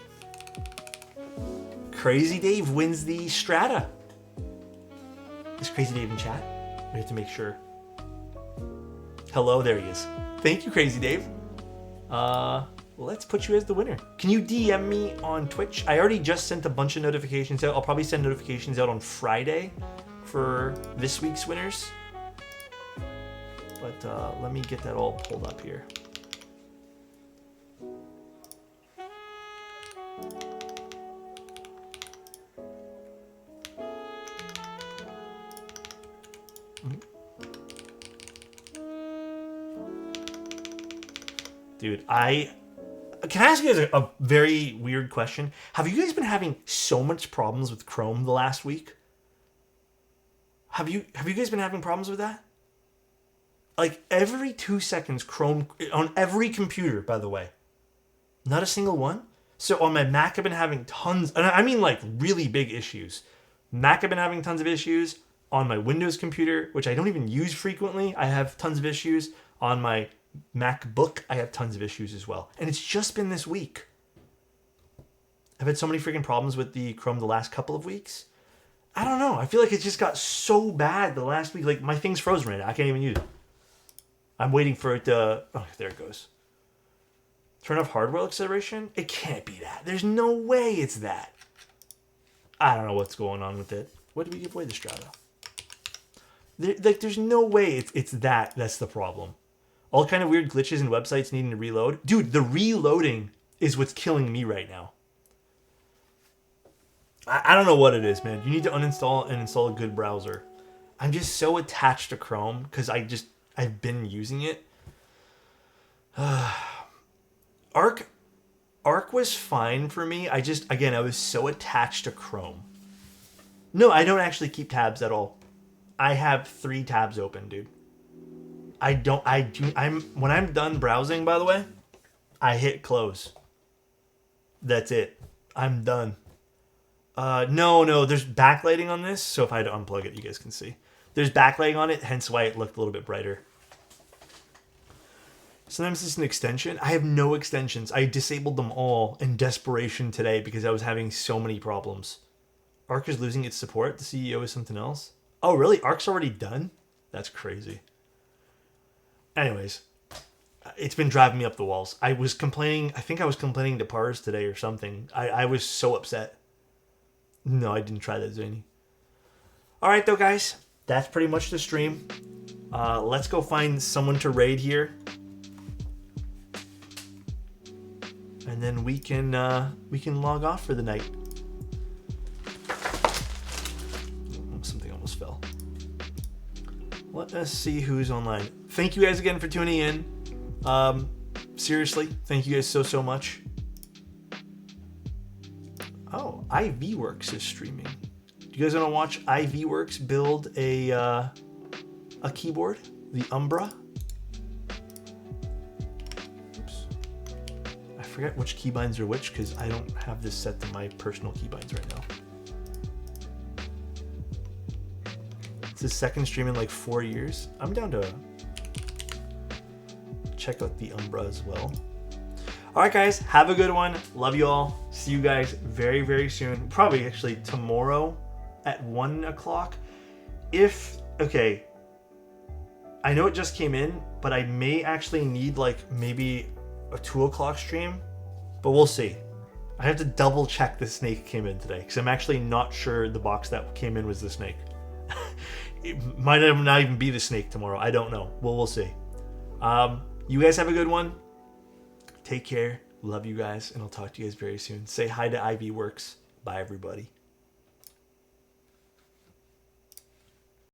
Crazy Dave wins the Strata. Is Crazy Dave in chat? We have to make sure. Hello, there he is. Thank you, Crazy Dave. let's put you as the winner. Can you DM me on Twitch? I already just sent a bunch of notifications out. I'll probably send notifications out on Friday for this week's winners. But let me get that all pulled up here. Dude, can I ask you guys a very weird question? Have you guys been having so much problems with Chrome the last week? Have you guys been having problems with that? Like every 2 seconds, Chrome on every computer, by the way. Not a single one. So on my Mac, I've been having tons, and I mean like really big issues. Mac, I've been having tons of issues. On my Windows computer, which I don't even use frequently, I have tons of issues. On my MacBook, I have tons of issues as well. And it's just been this week. I've had so many freaking problems with the Chrome the last couple of weeks. I don't know. I feel like it just got so bad the last week. Like my thing's frozen right now. I can't even use it. I'm waiting for it to... Oh, there it goes. Turn off hardware acceleration? It can't be that. There's no way it's that. I don't know what's going on with it. What did we give away the Strata? There's no way it's that's the problem. All kind of weird glitches and websites needing to reload. Dude, the reloading is what's killing me right now. I don't know what it is, man. You need to uninstall and install a good browser. I'm just so attached to Chrome because I've been using it. Arc was fine for me. I was so attached to Chrome. No, I don't actually keep tabs at all. I have 3 tabs open, dude. When I'm done browsing, by the way, I hit close. That's it. I'm done. No, there's backlighting on this, so if I had to unplug it, you guys can see. There's backlighting on it, hence why it looked a little bit brighter. Sometimes it's an extension. I have no extensions. I disabled them all in desperation today because I was having so many problems. Arc is losing its support. The CEO is something else. Oh, really? Arc's already done? That's crazy. Anyways, it's been driving me up the walls. I was complaining. I think I was complaining to Pars today or something. I was so upset. No, I didn't try that, Zany. All right, though, guys. That's pretty much the stream. Let's go find someone to raid here. And then we can log off for the night. Something almost fell. Let us see who's online. Thank you guys again for tuning in. Seriously, thank you guys so much. Oh, IVWorks is streaming. Do you guys want to watch IVWorks build a keyboard? The Umbra? Oops. I forget which keybinds are which because I don't have this set to my personal keybinds right now. It's his second stream in like 4 years. I'm down to check out the Umbra as well. All right, guys, have a good one. Love you all. See you guys very, very soon. Probably actually tomorrow at 1 o'clock. Okay, I know it just came in, but I may actually need like maybe a 2 o'clock stream, but we'll see. I have to double check the snake came in today because I'm actually not sure the box that came in was the snake. It might not even be the snake tomorrow. I don't know. Well, we'll see. You guys have a good one. Take care. Love you guys, and I'll talk to you guys very soon. Say hi to IVWorks. Bye, everybody.